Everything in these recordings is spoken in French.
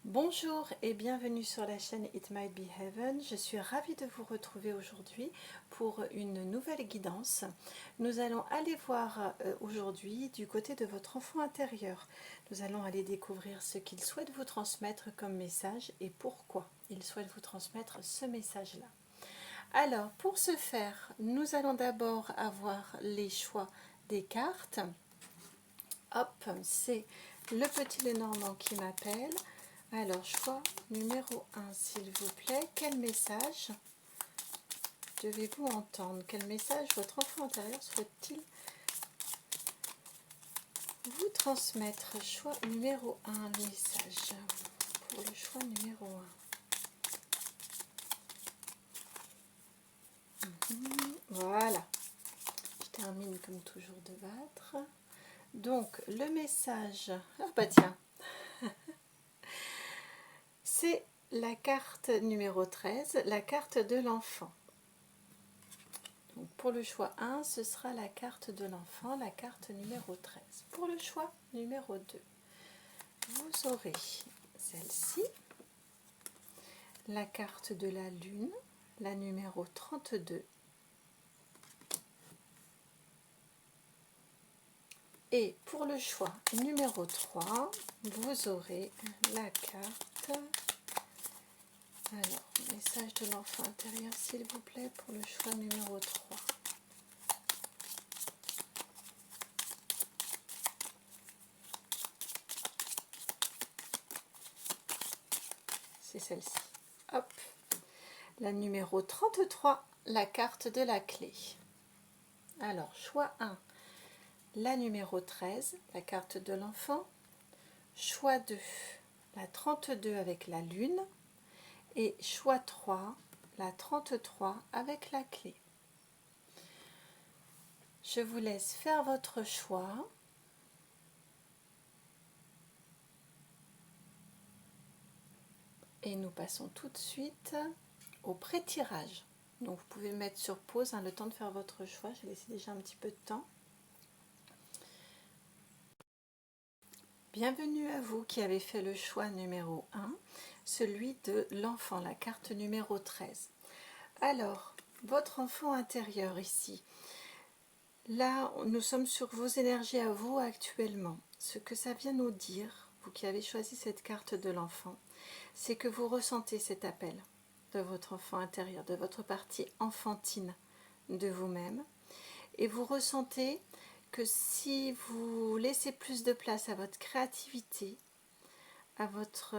Bonjour et bienvenue sur la chaîne It Might Be Heaven. Je suis ravie de vous retrouver aujourd'hui pour une nouvelle guidance. Nous allons aller voir aujourd'hui du côté de votre enfant intérieur. Nous allons aller découvrir ce qu'il souhaite vous transmettre comme message et pourquoi il souhaite vous transmettre ce message-là. Alors, pour ce faire, nous allons d'abord avoir les choix des cartes. Hop, c'est le petit Lenormand qui m'appelle. Alors, choix numéro 1, s'il vous plaît. Quel message devez-vous entendre? Quel message votre enfant intérieur souhaite-t-il vous transmettre? Choix numéro 1, message pour le choix numéro 1. Voilà. Je termine comme toujours de battre. Donc, le message... Ah bah tiens. C'est la carte numéro 13, la carte de l'enfant. Donc pour le choix 1, ce sera la carte de l'enfant, la carte numéro 13. Pour le choix numéro 2, vous aurez celle-ci, la carte de la lune, la numéro 32. Et pour le choix numéro 3, vous aurez la carte... Alors, message de l'enfant intérieur, s'il vous plaît, pour le choix numéro 3. C'est celle-ci. Hop. La numéro 33, la carte de la clé. Alors, choix 1, la numéro 13, la carte de l'enfant. Choix 2, la 32 avec la lune. Et choix 3, la 33 avec la clé. Je vous laisse faire votre choix. Et nous passons tout de suite au pré-tirage. Donc vous pouvez mettre sur pause le temps de faire votre choix. J'ai laissé déjà un petit peu de temps. Bienvenue à vous qui avez fait le choix numéro 1, celui de l'enfant, la carte numéro 13. Alors, votre enfant intérieur ici, là nous sommes sur vos énergies à vous actuellement. Ce que ça vient nous dire, vous qui avez choisi cette carte de l'enfant, c'est que vous ressentez cet appel de votre enfant intérieur, de votre partie enfantine de vous-même, et vous ressentez que si vous laissez plus de place à votre créativité, à votre,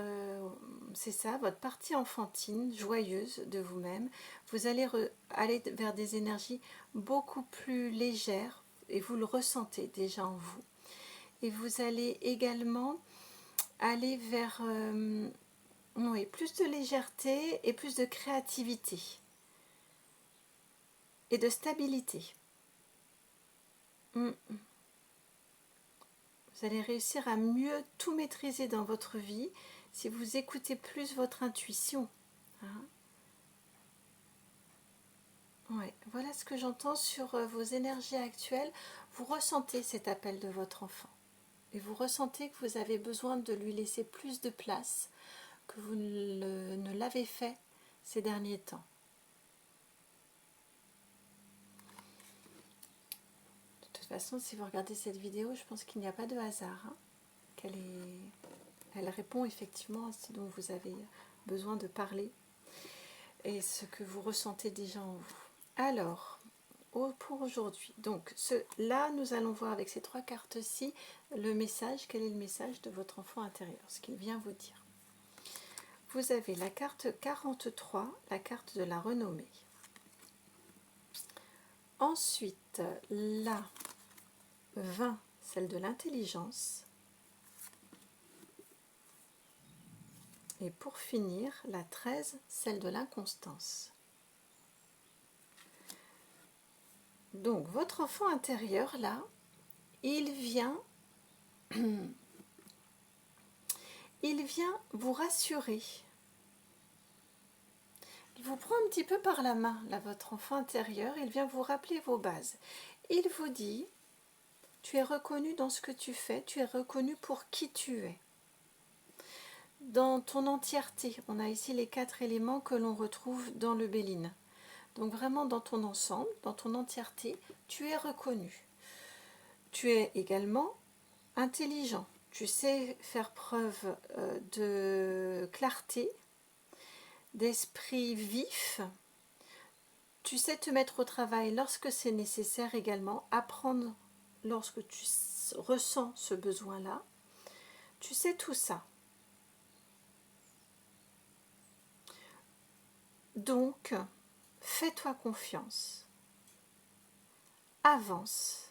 c'est ça, votre partie enfantine, joyeuse de vous-même, vous allez aller vers des énergies beaucoup plus légères, et vous le ressentez déjà en vous. Et vous allez également aller vers oui, plus de légèreté et plus de créativité et de stabilité. Vous allez réussir à mieux tout maîtriser dans votre vie si vous écoutez plus votre intuition. Hein? Ouais, voilà ce que j'entends sur vos énergies actuelles. Vous ressentez cet appel de votre enfant. Et vous ressentez que vous avez besoin de lui laisser plus de place que vous ne l'avez fait ces derniers temps. De toute façon, si vous regardez cette vidéo, je pense qu'il n'y a pas de hasard. Hein, elle répond effectivement à ce dont vous avez besoin de parler et ce que vous ressentez déjà en vous. Alors, pour aujourd'hui, donc là, nous allons voir avec ces trois cartes-ci le message. Quel est le message de votre enfant intérieur, ce qu'il vient vous dire. Vous avez la carte 43, la carte de la renommée. Ensuite, la 20, celle de l'intelligence. Et pour finir, la 13, celle de l'inconstance. Donc, votre enfant intérieur, là, il vient vous rassurer. Il vous prend un petit peu par la main, là, votre enfant intérieur. Il vient vous rappeler vos bases. Il vous dit, tu es reconnu dans ce que tu fais, tu es reconnu pour qui tu es. dans ton entièreté. On a ici les 4 éléments que l'on retrouve dans le Béline. Donc vraiment dans ton ensemble, dans ton entièreté, tu es reconnu. Tu es également intelligent. Tu sais faire preuve de clarté, d'esprit vif. Tu sais te mettre au travail lorsque c'est nécessaire également, apprendre lorsque tu ressens ce besoin-là. Tu sais tout ça. Donc, fais-toi confiance. Avance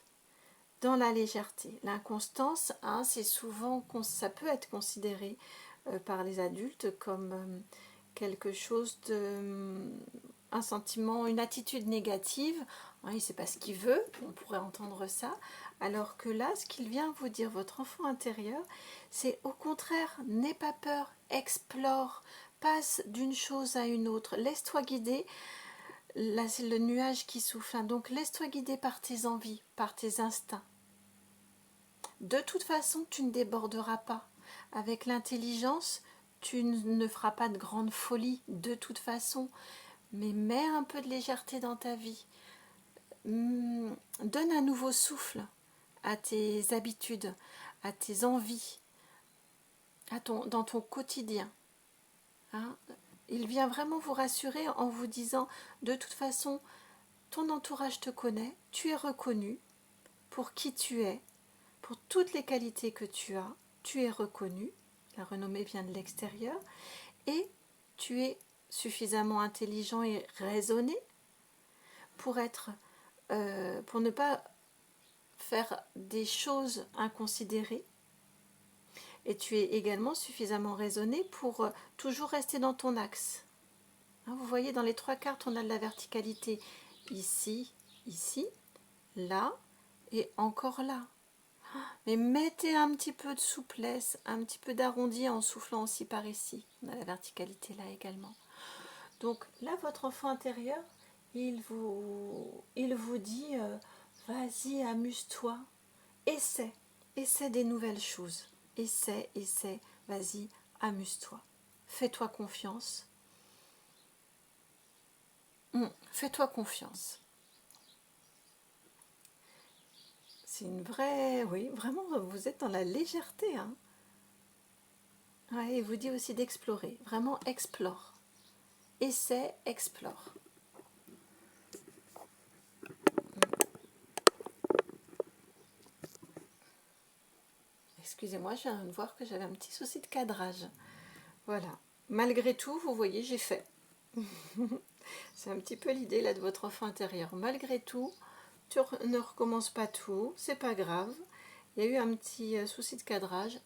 dans la légèreté. L'inconstance, hein, c'est souvent, ça peut être considéré par les adultes comme quelque chose de, un sentiment, une attitude négative. Hein, il ne sait pas ce qu'il veut, on pourrait entendre ça. Alors que là, ce qu'il vient vous dire, votre enfant intérieur, c'est au contraire, n'aie pas peur, explore, passe d'une chose à une autre, laisse-toi guider. Là, c'est le nuage qui souffle, hein. Donc laisse-toi guider par tes envies, par tes instincts. De toute façon, tu ne déborderas pas. Avec l'intelligence, tu ne feras pas de grande folie, de toute façon. Mais mets un peu de légèreté dans ta vie. Donne un nouveau souffle à tes habitudes, à tes envies, dans ton quotidien. Hein? Il vient vraiment vous rassurer en vous disant, de toute façon, ton entourage te connaît, tu es reconnu pour qui tu es, pour toutes les qualités que tu es reconnu, la renommée vient de l'extérieur, et tu es suffisamment intelligent et raisonné pour ne pas faire des choses inconsidérées, et tu es également suffisamment raisonné pour toujours rester dans ton axe. Hein, vous voyez, dans les 3 cartes, on a de la verticalité ici, ici, là et encore là. Mais mettez un petit peu de souplesse, un petit peu d'arrondi en soufflant aussi par ici. On a la verticalité là également. Donc là, votre enfant intérieur, il vous dit, vas-y, amuse-toi, essaie des nouvelles choses. Essaie, vas-y, amuse-toi. Fais-toi confiance. Fais-toi confiance. C'est une vraie... Oui, vraiment, vous êtes dans la légèreté. Hein. Ouais, il vous dit aussi d'explorer. Vraiment, explore. Essaie, explore. Excusez-moi, je viens de voir que j'avais un petit souci de cadrage. Voilà. Malgré tout, vous voyez, j'ai fait. C'est un petit peu l'idée là de votre enfant intérieur. Malgré tout, tu ne recommences pas tout, c'est pas grave. Il y a eu un petit souci de cadrage.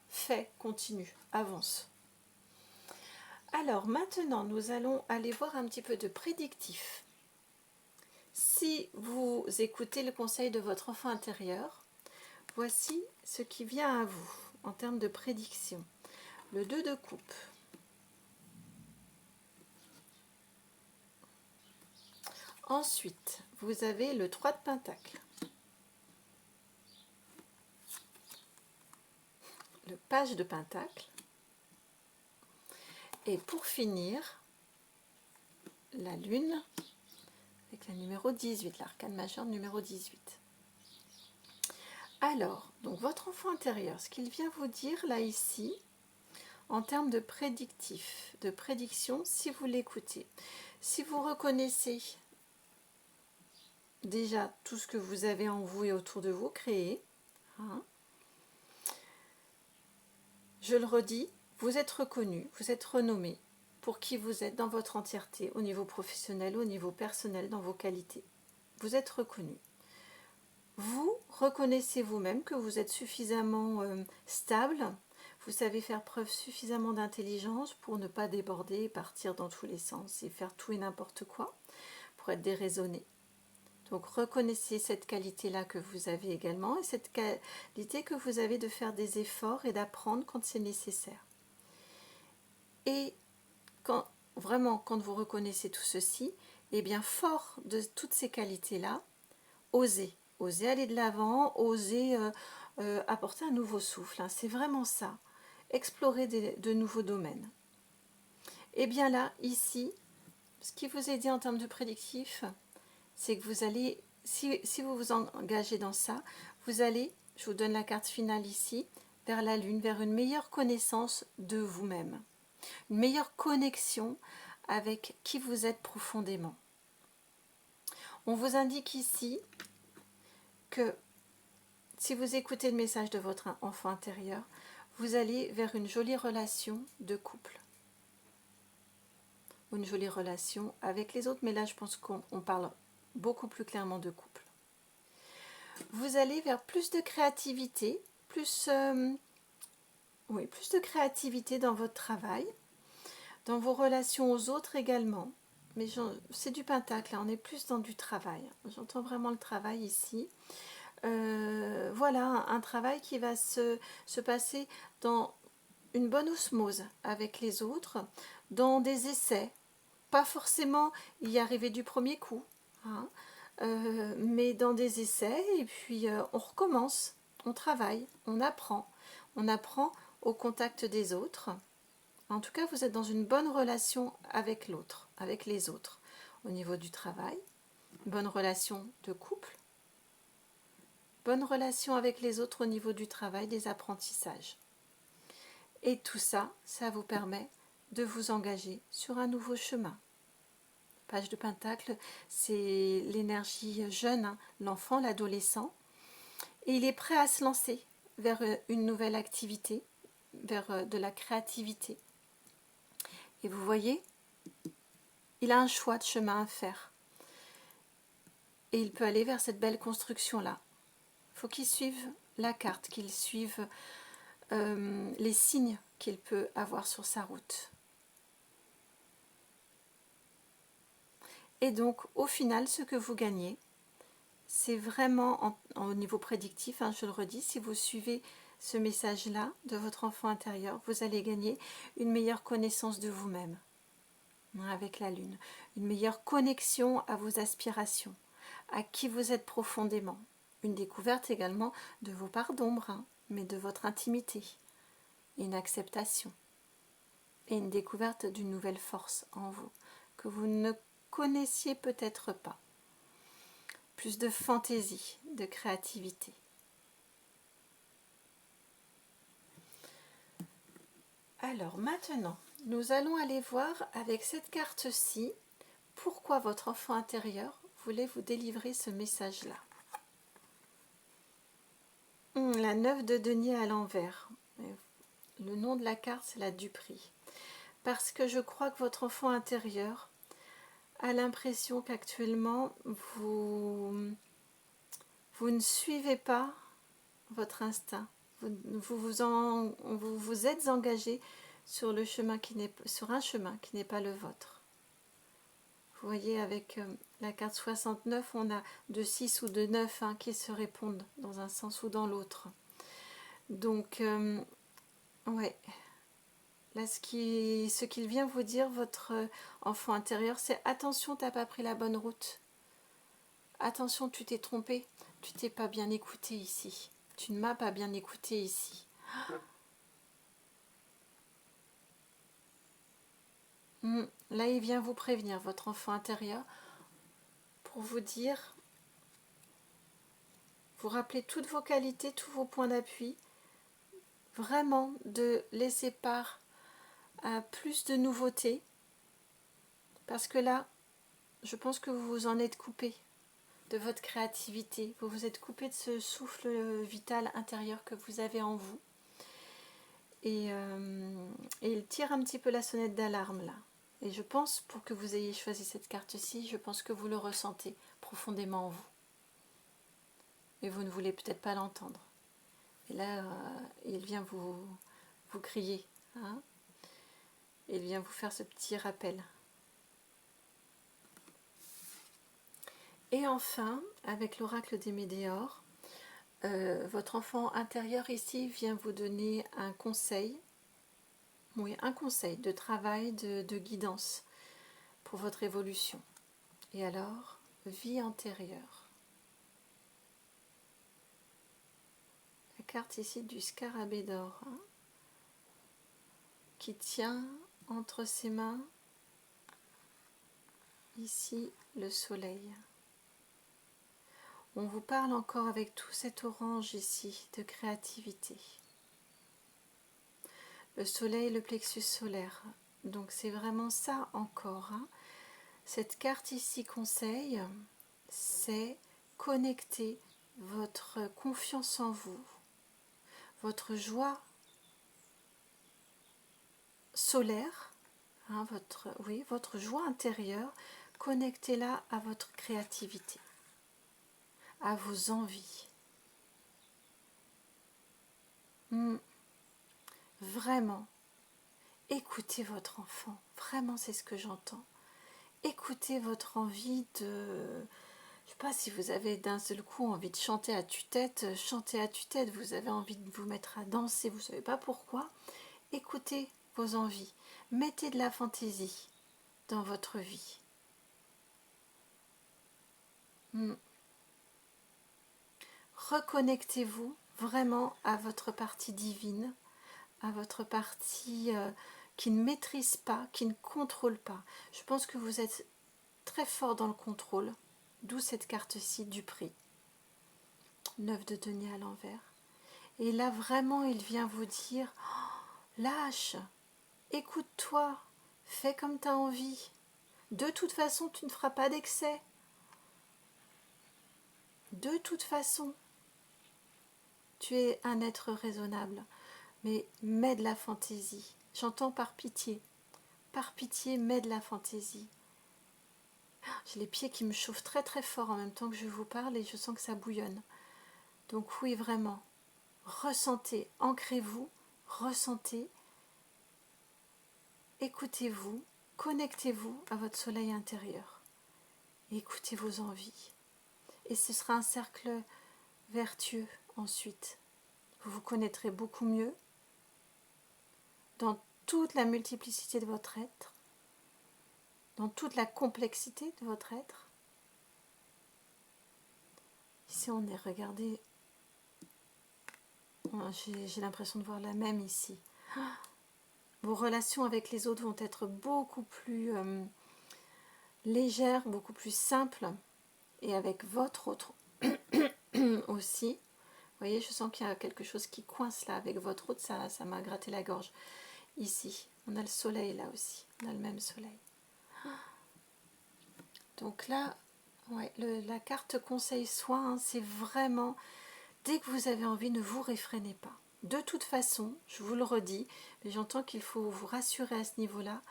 Fais, continue, avance. Alors maintenant, nous allons aller voir un petit peu de prédictif. Si vous écoutez le conseil de votre enfant intérieur, voici ce qui vient à vous en termes de prédiction. Le 2 de coupe. Ensuite, vous avez le 3 de pentacle. Le page de pentacle. Et pour finir, la lune avec le numéro 18, l'arcane majeur numéro 18. Alors, donc votre enfant intérieur, ce qu'il vient vous dire là ici, en termes de prédictif, de prédiction, si vous l'écoutez, si vous reconnaissez déjà tout ce que vous avez en vous et autour de vous créé, hein, je le redis, vous êtes reconnu, vous êtes renommé pour qui vous êtes dans votre entièreté, au niveau professionnel, au niveau personnel, dans vos qualités. Vous êtes reconnu. Vous reconnaissez vous-même que vous êtes suffisamment stable, vous savez faire preuve suffisamment d'intelligence pour ne pas déborder et partir dans tous les sens et faire tout et n'importe quoi, pour être déraisonné. Donc reconnaissez cette qualité-là que vous avez également et cette qualité que vous avez de faire des efforts et d'apprendre quand c'est nécessaire. Et vraiment, quand vous reconnaissez tout ceci, eh bien, fort de toutes ces qualités-là, osez aller de l'avant, osez apporter un nouveau souffle. Hein, c'est vraiment ça. explorer de nouveaux domaines. Et bien là, ici, ce qui vous est dit en termes de prédictif, c'est que vous allez, si vous vous engagez dans ça, vous allez, je vous donne la carte finale ici, vers la Lune, vers une meilleure connaissance de vous-même, une meilleure connexion avec qui vous êtes profondément. On vous indique ici que si vous écoutez le message de votre enfant intérieur, vous allez vers une jolie relation de couple. Une jolie relation avec les autres, mais là je pense qu'on parle beaucoup plus clairement de couple. Vous allez vers plus de créativité, plus de créativité dans votre travail, dans vos relations aux autres également. Mais c'est du pentacle, là, on est plus dans du travail. J'entends vraiment le travail ici. Voilà, un travail qui va se passer dans une bonne osmose avec les autres, dans des essais. Pas forcément y arriver du premier coup, hein, mais dans des essais, et puis on recommence, on travaille, on apprend au contact des autres. En tout cas, vous êtes dans une bonne relation avec l'autre, avec les autres, au niveau du travail, bonne relation de couple, bonne relation avec les autres au niveau du travail, des apprentissages. Et tout ça, ça vous permet de vous engager sur un nouveau chemin. Page de Pentacle, c'est l'énergie jeune, hein, l'enfant, l'adolescent. Et il est prêt à se lancer vers une nouvelle activité, vers de la créativité. Et vous voyez, il a un choix de chemin à faire. Et il peut aller vers cette belle construction-là. Il faut qu'il suive la carte, qu'il suive les signes qu'il peut avoir sur sa route. Et donc, au final, ce que vous gagnez, c'est vraiment au niveau prédictif, hein, je le redis, si vous suivez ce message-là de votre enfant intérieur, vous allez gagner une meilleure connaissance de vous-même, hein, avec la Lune, une meilleure connexion à vos aspirations, à qui vous êtes profondément, une découverte également de vos parts d'ombre, hein, mais de votre intimité, une acceptation et une découverte d'une nouvelle force en vous, que vous ne connaissiez peut-être pas. Plus de fantaisie, de créativité. Alors maintenant, nous allons aller voir avec cette carte-ci pourquoi votre enfant intérieur voulait vous délivrer ce message-là. La 9 de denier à l'envers. Le nom de la carte, c'est la Duperie. Parce que je crois que votre enfant intérieur a l'impression qu'actuellement, vous ne suivez pas votre instinct. Vous êtes engagé sur un chemin qui n'est pas le vôtre. Vous voyez, avec la carte 69, on a de 6 ou de 9 hein, qui se répondent dans un sens ou dans l'autre. Donc, ouais. Là, ce qu'il vient vous dire, votre enfant intérieur, c'est attention, tu n'as pas pris la bonne route. Attention, tu t'es trompé. Tu t'es pas bien écouté ici. Tu ne m'as pas bien écouté ici. Là, il vient vous prévenir, votre enfant intérieur, pour vous dire, vous rappeler toutes vos qualités, tous vos points d'appui, vraiment de laisser part à plus de nouveautés, parce que là, je pense que vous vous en êtes coupé de votre créativité, vous vous êtes coupé de ce souffle vital intérieur que vous avez en vous, et il tire un petit peu la sonnette d'alarme là. Et je pense, pour que vous ayez choisi cette carte-ci, je pense que vous le ressentez profondément en vous. Mais vous ne voulez peut-être pas l'entendre. Et là, il vient vous crier. Hein, il vient vous faire ce petit rappel. Et enfin, avec l'oracle des Médéors, votre enfant intérieur ici vient vous donner un conseil. Oui, un conseil de travail, de guidance pour votre évolution. Et alors, vie antérieure. La carte ici du scarabée d'or. Hein. qui tient entre ses mains ici le soleil. On vous parle encore avec tout cet orange ici de créativité. Le soleil, le plexus solaire. Donc c'est vraiment ça encore. Hein. Cette carte ici conseil, c'est connecter votre confiance en vous, votre joie solaire, hein, votre joie intérieure, connectez-la à votre créativité, à vos envies. Vraiment, écoutez votre enfant, vraiment c'est ce que j'entends. Écoutez votre envie de... Je ne sais pas si vous avez d'un seul coup envie de chanter à tue-tête, chantez à tue-tête, vous avez envie de vous mettre à danser, vous ne savez pas pourquoi. Écoutez vos envies, mettez de la fantaisie dans votre vie. Reconnectez-vous vraiment à votre partie divine, à votre partie qui ne maîtrise pas, qui ne contrôle pas. Je pense que vous êtes très fort dans le contrôle, d'où cette carte-ci du prix. 9 de denier à l'envers. Et là, vraiment, il vient vous dire, oh, lâche, écoute-toi, fais comme tu as envie. De toute façon, tu ne feras pas d'excès. De toute façon, tu es un être raisonnable. Mais mets de la fantaisie. J'entends par pitié. Par pitié, mets de la fantaisie. J'ai les pieds qui me chauffent très très fort en même temps que je vous parle et je sens que ça bouillonne. Donc oui, vraiment, ressentez, ancrez-vous, ressentez, écoutez-vous, connectez-vous à votre soleil intérieur. Et écoutez vos envies. Et ce sera un cercle vertueux ensuite. Vous vous connaîtrez beaucoup mieux dans toute la multiplicité de votre être, dans toute la complexité de votre être. Ici on est, regardez, j'ai l'impression de voir la même ici. Vos relations avec les autres vont être beaucoup plus légères, beaucoup plus simples, et avec votre autre aussi. Vous voyez, je sens qu'il y a quelque chose qui coince là avec votre autre, ça m'a gratté la gorge. Ici, on a le soleil là aussi, on a le même soleil. Donc là, ouais, la carte conseil soin, hein, c'est vraiment, dès que vous avez envie, ne vous réfrénez pas. De toute façon, je vous le redis, mais j'entends qu'il faut vous rassurer à ce niveau-là,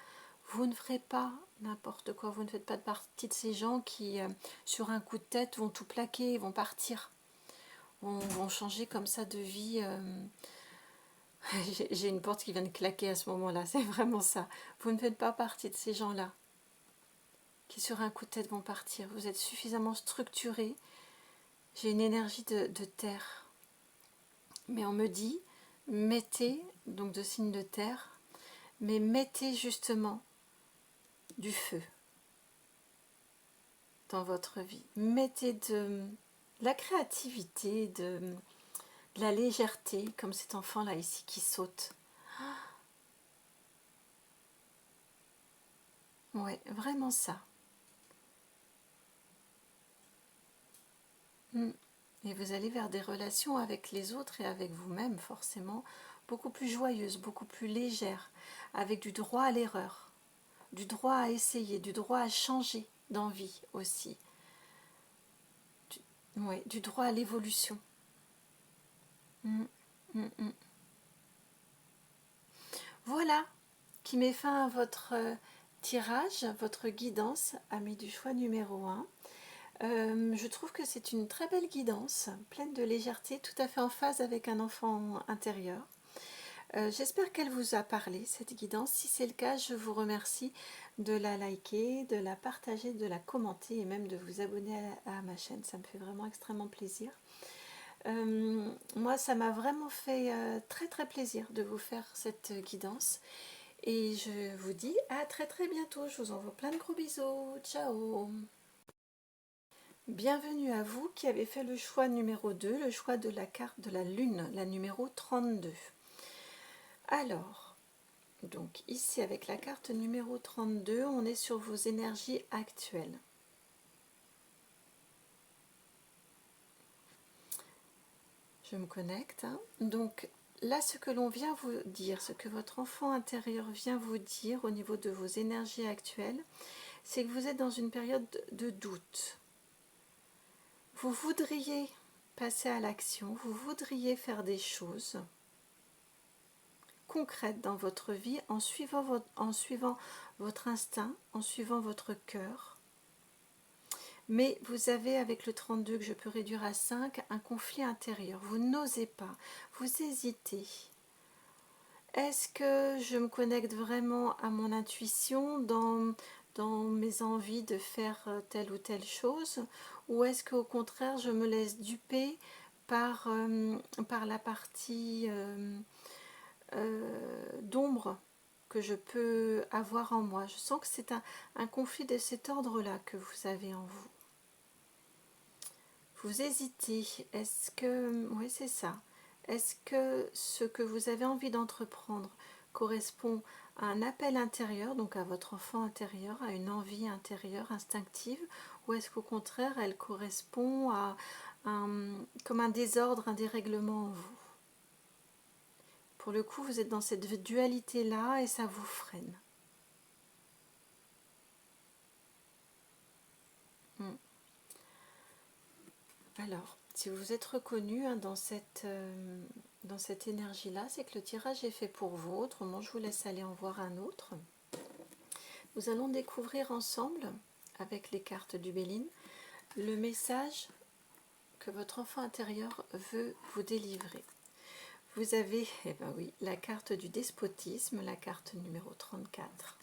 vous ne ferez pas n'importe quoi, vous ne faites pas partie de ces gens qui, sur un coup de tête, vont tout plaquer, vont partir, vont changer comme ça de vie. J'ai une porte qui vient de claquer à ce moment-là, c'est vraiment ça. Vous ne faites pas partie de ces gens-là qui sur un coup de tête vont partir. Vous êtes suffisamment structuré. J'ai une énergie de terre. Mais on me dit, mettez, donc de signe de terre, mais mettez justement du feu dans votre vie. Mettez de la créativité, de la légèreté, comme cet enfant-là ici qui saute. Ouais, vraiment ça. Et vous allez vers des relations avec les autres et avec vous-même forcément beaucoup plus joyeuses, beaucoup plus légères, avec du droit à l'erreur, du droit à essayer, du droit à changer d'envie aussi, du droit à l'évolution. Voilà qui met fin à votre tirage, votre guidance, amis du choix numéro 1. Je trouve que c'est une très belle guidance, pleine de légèreté, tout à fait en phase avec un enfant intérieur. J'espère qu'elle vous a parlé, cette guidance. Si c'est le cas, je vous remercie de la liker, de la partager, de la commenter et même de vous abonner à ma chaîne. Ça me fait vraiment extrêmement plaisir. Moi, ça m'a vraiment fait très très plaisir de vous faire cette guidance. Et je vous dis à très très bientôt. Je vous envoie plein de gros bisous. Ciao! Bienvenue à vous qui avez fait le choix numéro 2, le choix de la carte de la lune, la numéro 32. Alors, Donc ici avec la carte numéro 32, on est sur vos énergies actuelles. Je me connecte. Donc là, ce que l'on vient vous dire, ce que votre enfant intérieur vient vous dire au niveau de vos énergies actuelles, c'est que vous êtes dans une période de doute. Vous voudriez passer à l'action, vous voudriez faire des choses concrètes dans votre vie en suivant votre instinct, en suivant votre cœur. Mais vous avez, avec le 32 que je peux réduire à 5, un conflit intérieur. Vous n'osez pas, vous hésitez. Est-ce que je me connecte vraiment à mon intuition dans mes envies de faire telle ou telle chose, ou est-ce qu'au contraire je me laisse duper par la partie d'ombre que je peux avoir en moi? Je sens que c'est un conflit de cet ordre-là que vous avez en vous. Vous hésitez. Est-ce que... Oui, c'est ça. Est-ce que ce que vous avez envie d'entreprendre correspond à un appel intérieur, donc à votre enfant intérieur, à une envie intérieure, instinctive, ou est-ce qu'au contraire, elle correspond à comme un désordre, un dérèglement en vous? Pour le coup, vous êtes dans cette dualité-là et ça vous freine. Alors, si vous êtes reconnu dans cette énergie-là, c'est que le tirage est fait pour vous. Autrement, je vous laisse aller en voir un autre. Nous allons découvrir ensemble, avec les cartes du Béline, le message que votre enfant intérieur veut vous délivrer. Vous avez, eh ben oui, la carte du despotisme, la carte numéro 34.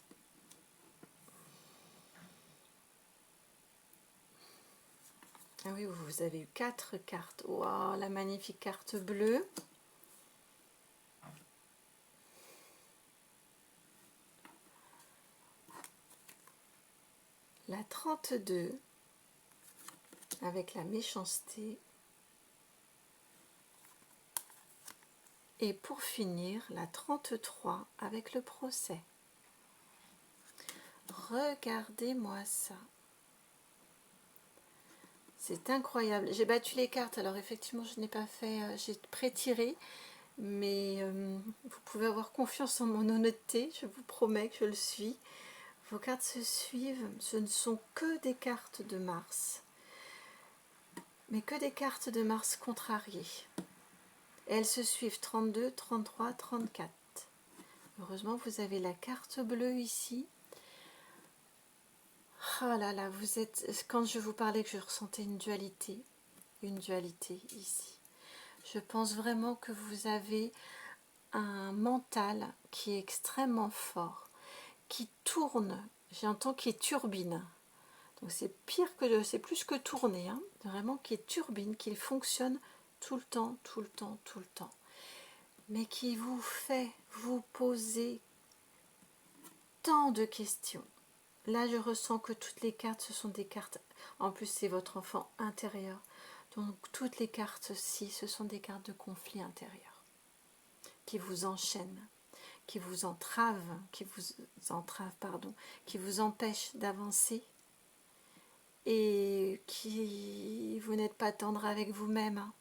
Ah oui, vous avez eu 4 cartes. Waouh, la magnifique carte bleue. La 32 avec la méchanceté. Et pour finir, la 33 avec le procès. Regardez-moi ça. C'est incroyable. J'ai battu les cartes, alors effectivement je n'ai pas fait, j'ai pré-tiré, mais vous pouvez avoir confiance en mon honnêteté, je vous promets que je le suis. Vos cartes se suivent, ce ne sont que des cartes de Mars, mais que des cartes de Mars contrariées. Et elles se suivent 32, 33, 34. Heureusement vous avez la carte bleue ici. Ah là là, vous êtes, quand je vous parlais que je ressentais une dualité ici. Je pense vraiment que vous avez un mental qui est extrêmement fort, qui tourne, j'entends qui turbine. Donc c'est pire que, c'est plus que tourner, hein, vraiment qui turbine, qui fonctionne tout le temps, tout le temps, tout le temps. Mais qui vous fait vous poser tant de questions. Là, je ressens que toutes les cartes, ce sont des cartes, en plus c'est votre enfant intérieur, donc toutes les cartes-ci, ce sont des cartes de conflit intérieur, qui vous enchaînent, qui vous entravent, qui vous empêchent d'avancer, et qui vous n'êtes pas tendre avec vous-même.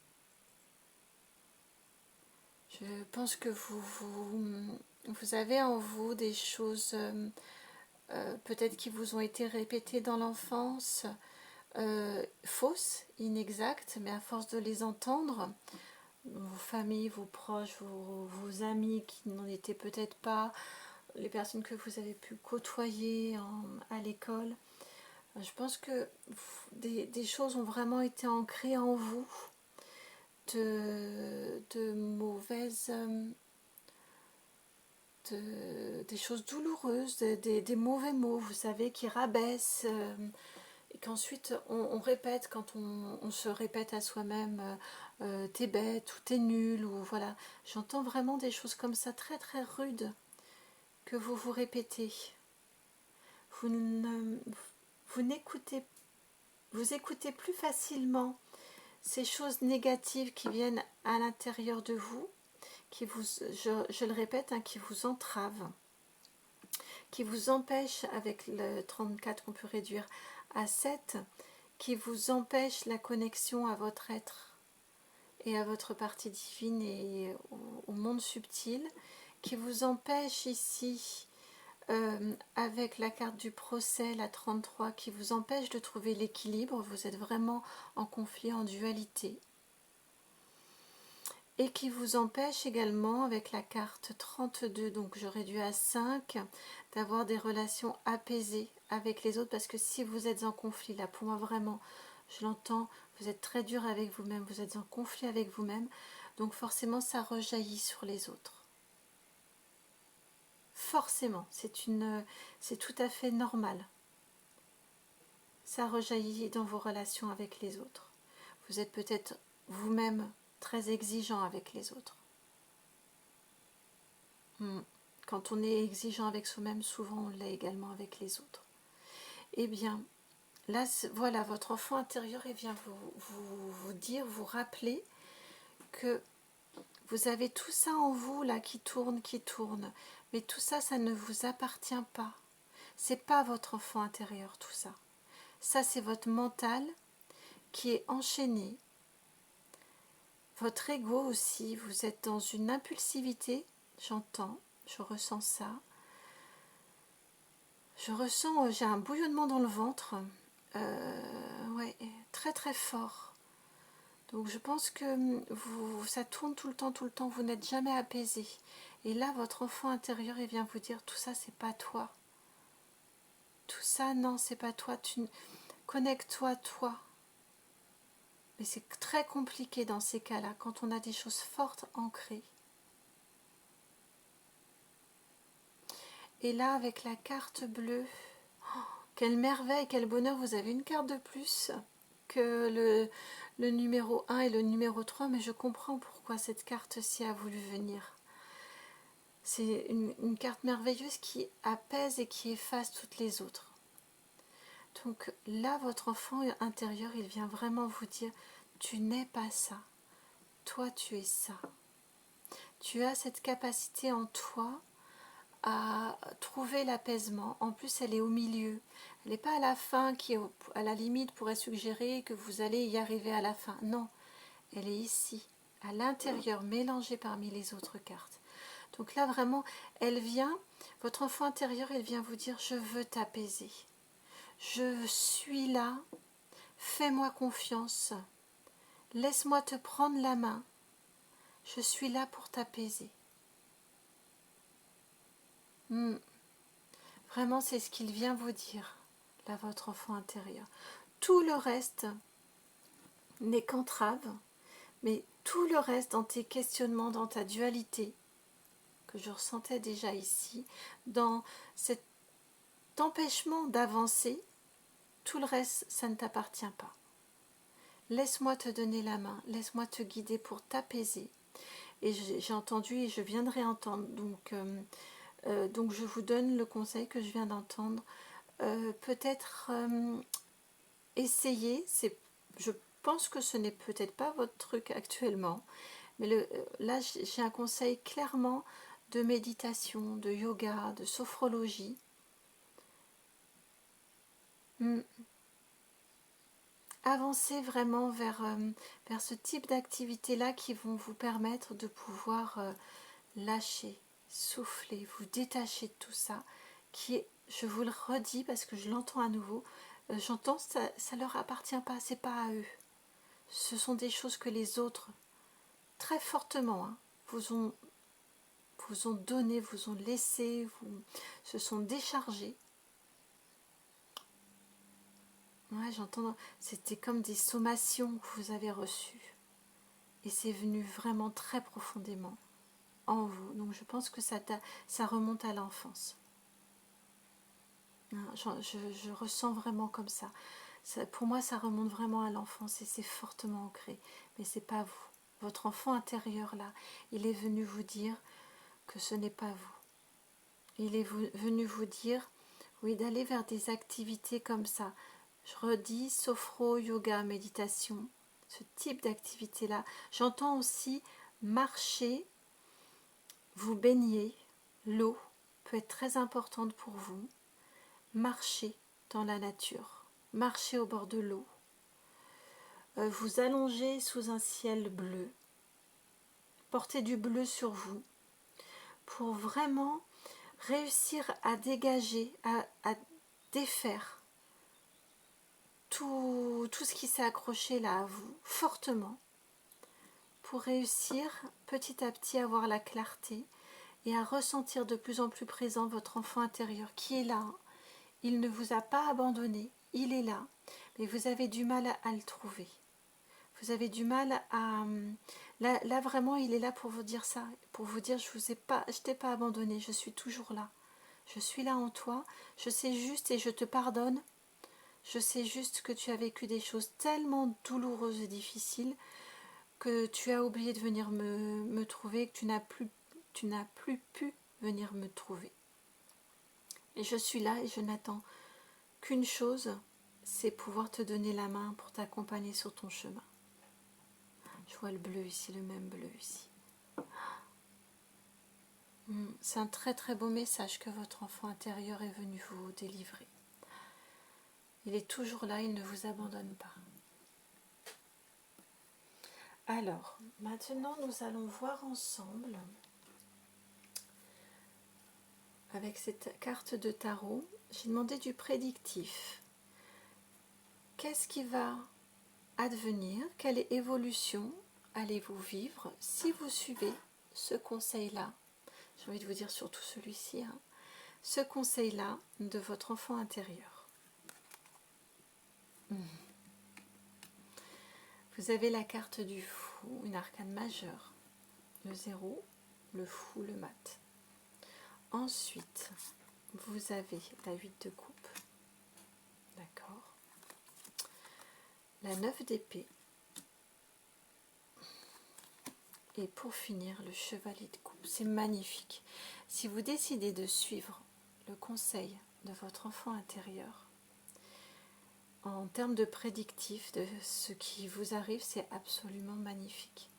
Je pense que vous avez en vous des choses... peut-être qui vous ont été répétées dans l'enfance, fausses, inexactes, mais à force de les entendre, vos familles, vos proches, vos amis qui n'en étaient peut-être pas, les personnes que vous avez pu côtoyer à l'école, je pense que des choses ont vraiment été ancrées en vous, de mauvaises... des choses douloureuses, des mauvais mots, vous savez, qui rabaissent, et qu'ensuite on répète, quand on se répète à soi-même, t'es bête ou t'es nul, ou voilà. J'entends vraiment des choses comme ça, très très rudes, que vous vous répétez. Vous écoutez plus facilement ces choses négatives qui viennent à l'intérieur de vous, qui vous, je le répète, hein, qui vous entravent. qui vous empêche, avec le 34 qu'on peut réduire à 7, qui vous empêche la connexion à votre être et à votre partie divine et au monde subtil, qui vous empêche ici, avec la carte du procès, la 33, qui vous empêche de trouver l'équilibre. Vous êtes vraiment en conflit, en dualité. Et qui vous empêche également, avec la carte 32, donc je réduis à 5, d'avoir des relations apaisées avec les autres, parce que si vous êtes en conflit, là pour moi vraiment, je l'entends, vous êtes très dur avec vous-même, vous êtes en conflit avec vous-même, donc forcément ça rejaillit sur les autres. Forcément, c'est tout à fait normal. Ça rejaillit dans vos relations avec les autres. Vous êtes peut-être vous-même très exigeant avec les autres. Quand on est exigeant avec soi-même, souvent on l'est également avec les autres. Eh bien, là, voilà, votre enfant intérieur vient vous dire, vous rappeler que vous avez tout ça en vous, là, qui tourne, mais tout ça, ça ne vous appartient pas. C'est pas votre enfant intérieur, tout ça. Ça, c'est votre mental qui est enchaîné. Votre ego aussi, vous êtes dans une impulsivité, j'entends, je ressens ça. Je ressens, j'ai un bouillonnement dans le ventre, ouais, très très fort. Donc je pense que ça tourne tout le temps, vous n'êtes jamais apaisé. Et là, votre enfant intérieur, il vient vous dire, tout ça, c'est pas toi. Tout ça, non, c'est pas toi. Connecte-toi, toi. Mais c'est très compliqué dans ces cas-là, quand on a des choses fortes ancrées. Et là, avec la carte bleue, oh, quelle merveille, quel bonheur, vous avez une carte de plus que le numéro 1 et le numéro 3, mais je comprends pourquoi cette carte-ci a voulu venir. C'est une carte merveilleuse qui apaise et qui efface toutes les autres. Donc là, votre enfant intérieur, il vient vraiment vous dire, tu n'es pas ça, toi tu es ça. Tu as cette capacité en toi à trouver l'apaisement. En plus, elle est au milieu. Elle n'est pas à la fin qui, à la limite, pourrait suggérer que vous allez y arriver à la fin. Non, elle est ici, à l'intérieur, mélangée parmi les autres cartes. Donc là, vraiment, elle vient, votre enfant intérieur, il vient vous dire, je veux t'apaiser. Je suis là, fais-moi confiance. Laisse-moi te prendre la main. Je suis là pour t'apaiser. Vraiment, c'est ce qu'il vient vous dire, là, votre enfant intérieur. Tout le reste n'est qu'entrave, mais tout le reste dans tes questionnements, dans ta dualité, que je ressentais déjà ici, dans cet empêchement d'avancer, tout le reste, ça ne t'appartient pas. Laisse-moi te donner la main, laisse-moi te guider pour t'apaiser. Et j'ai entendu et je viens de réentendre, donc je vous donne le conseil que je viens d'entendre. Peut-être essayer, je pense que ce n'est peut-être pas votre truc actuellement, mais là j'ai un conseil clairement de méditation, de yoga, de sophrologie. Avancez vraiment vers ce type d'activité-là qui vont vous permettre de pouvoir lâcher, souffler, vous détacher de tout ça, qui est, je vous le redis parce que je l'entends à nouveau, j'entends ça ne leur appartient pas, c'est pas à eux. Ce sont des choses que les autres, très fortement, vous ont donné, vous ont laissé, se sont déchargés. Ouais, j'entends, c'était comme des sommations que vous avez reçues. Et c'est venu vraiment très profondément en vous. Donc je pense que ça remonte à l'enfance. Je ressens vraiment comme ça. Pour moi, ça remonte vraiment à l'enfance et c'est fortement ancré. Mais c'est pas vous. Votre enfant intérieur, là, il est venu vous dire que ce n'est pas vous. Il est venu vous dire, oui, d'aller vers des activités comme ça. Je redis, sophro, yoga, méditation, ce type d'activité-là. J'entends aussi marcher, vous baigner, l'eau. peut être très importante pour vous. Marchez dans la nature, marchez au bord de l'eau, vous allongez sous un ciel bleu, portez du bleu sur vous pour vraiment réussir à dégager, à défaire tout ce qui s'est accroché là à vous, fortement, pour réussir petit à petit à voir la clarté et à ressentir de plus en plus présent votre enfant intérieur qui est là. Il ne vous a pas abandonné, il est là, mais vous avez du mal à le trouver. Vous avez du mal à... Là, vraiment, il est là pour vous dire ça, pour vous dire, je t'ai pas abandonné, je suis toujours là. Je suis là en toi, je sais juste et je te pardonne. Je sais juste que tu as vécu des choses tellement douloureuses et difficiles que tu as oublié de venir me trouver, que tu n'as plus pu venir me trouver. Et je suis là et je n'attends qu'une chose, c'est pouvoir te donner la main pour t'accompagner sur ton chemin. Je vois le bleu ici, le même bleu ici. C'est un très très beau message que votre enfant intérieur est venu vous délivrer. Il est toujours là, il ne vous abandonne pas. Alors, maintenant nous allons voir ensemble, avec cette carte de tarot, j'ai demandé du prédictif. Qu'est-ce qui va advenir? Quelle évolution allez-vous vivre si vous suivez ce conseil-là? J'ai envie de vous dire surtout celui-ci, hein. Ce conseil-là de votre enfant intérieur. Vous avez la carte du fou, une arcane majeure, le 0, le fou, le mat. Ensuite, vous avez la 8 de coupe, d'accord, la 9 d'épée, et pour finir, le chevalier de coupe. C'est magnifique. Si vous décidez de suivre le conseil de votre enfant intérieur, en termes de prédictif de ce qui vous arrive, c'est absolument magnifique.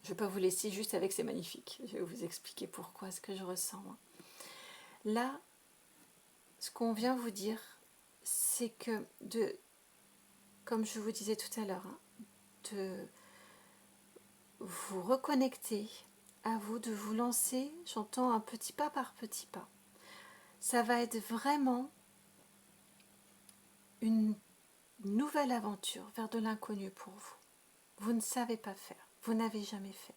Je ne vais pas vous laisser juste avec c'est magnifique. Je vais vous expliquer pourquoi, ce que je ressens. Là, ce qu'on vient vous dire, c'est que, comme je vous disais tout à l'heure, de vous reconnecter à vous, de vous lancer, j'entends un petit pas par petit pas. Ça va être vraiment une nouvelle aventure vers de l'inconnu pour vous. Vous ne savez pas faire, vous n'avez jamais fait.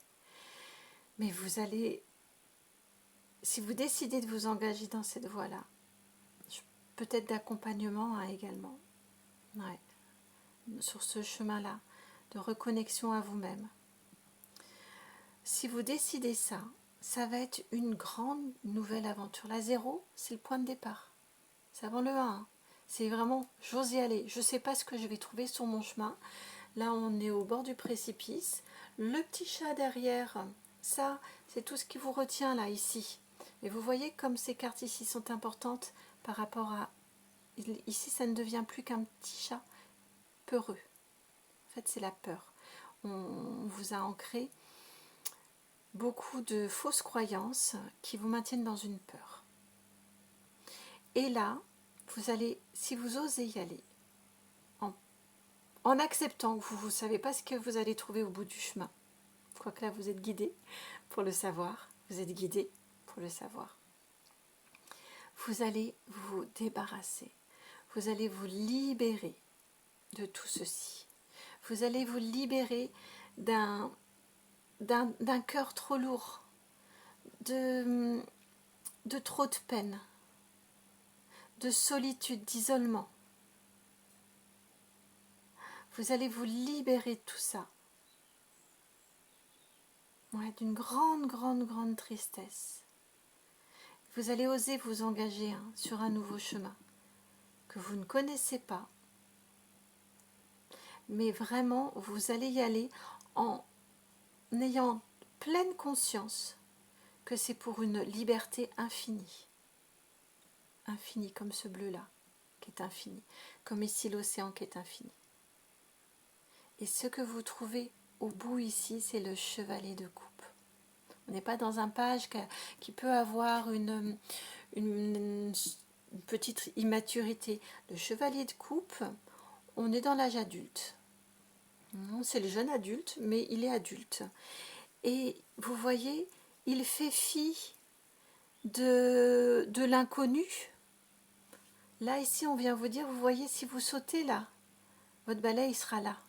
Mais vous allez, si vous décidez de vous engager dans cette voie-là, peut-être d'accompagnement également, ouais, sur ce chemin-là, de reconnexion à vous-même. Si vous décidez ça, ça va être une grande nouvelle aventure. La 0, c'est le point de départ. C'est avant le 1. C'est vraiment, j'ose y aller. Je ne sais pas ce que je vais trouver sur mon chemin. Là, on est au bord du précipice. Le petit chat derrière, ça, c'est tout ce qui vous retient là, ici. Et vous voyez comme ces cartes ici sont importantes par rapport à... Ici, ça ne devient plus qu'un petit chat peureux. En fait, c'est la peur. On vous a ancré beaucoup de fausses croyances qui vous maintiennent dans une peur. Et là, vous allez, si vous osez y aller, en acceptant que vous ne savez pas ce que vous allez trouver au bout du chemin, quoique là vous êtes guidé pour le savoir, vous êtes guidé pour le savoir, vous allez vous débarrasser, vous allez vous libérer de tout ceci, vous allez vous libérer d'un cœur trop lourd, de trop de peine, de solitude, d'isolement. Vous allez vous libérer de tout ça. Ouais, d'une grande tristesse. Vous allez oser vous engager sur un nouveau chemin que vous ne connaissez pas. Mais vraiment, vous allez y aller en ayant pleine conscience que c'est pour une liberté infinie. Infinie comme ce bleu-là, qui est infini. Comme ici l'océan qui est infini. Et ce que vous trouvez au bout ici, c'est le chevalier de coupe. On n'est pas dans un page qui peut avoir une petite immaturité. Le chevalier de coupe, on est dans l'âge adulte. C'est le jeune adulte, mais il est adulte. Et vous voyez, il fait fi de l'inconnu. Là, ici, on vient vous dire, vous voyez, si vous sautez là, votre balai, il sera là.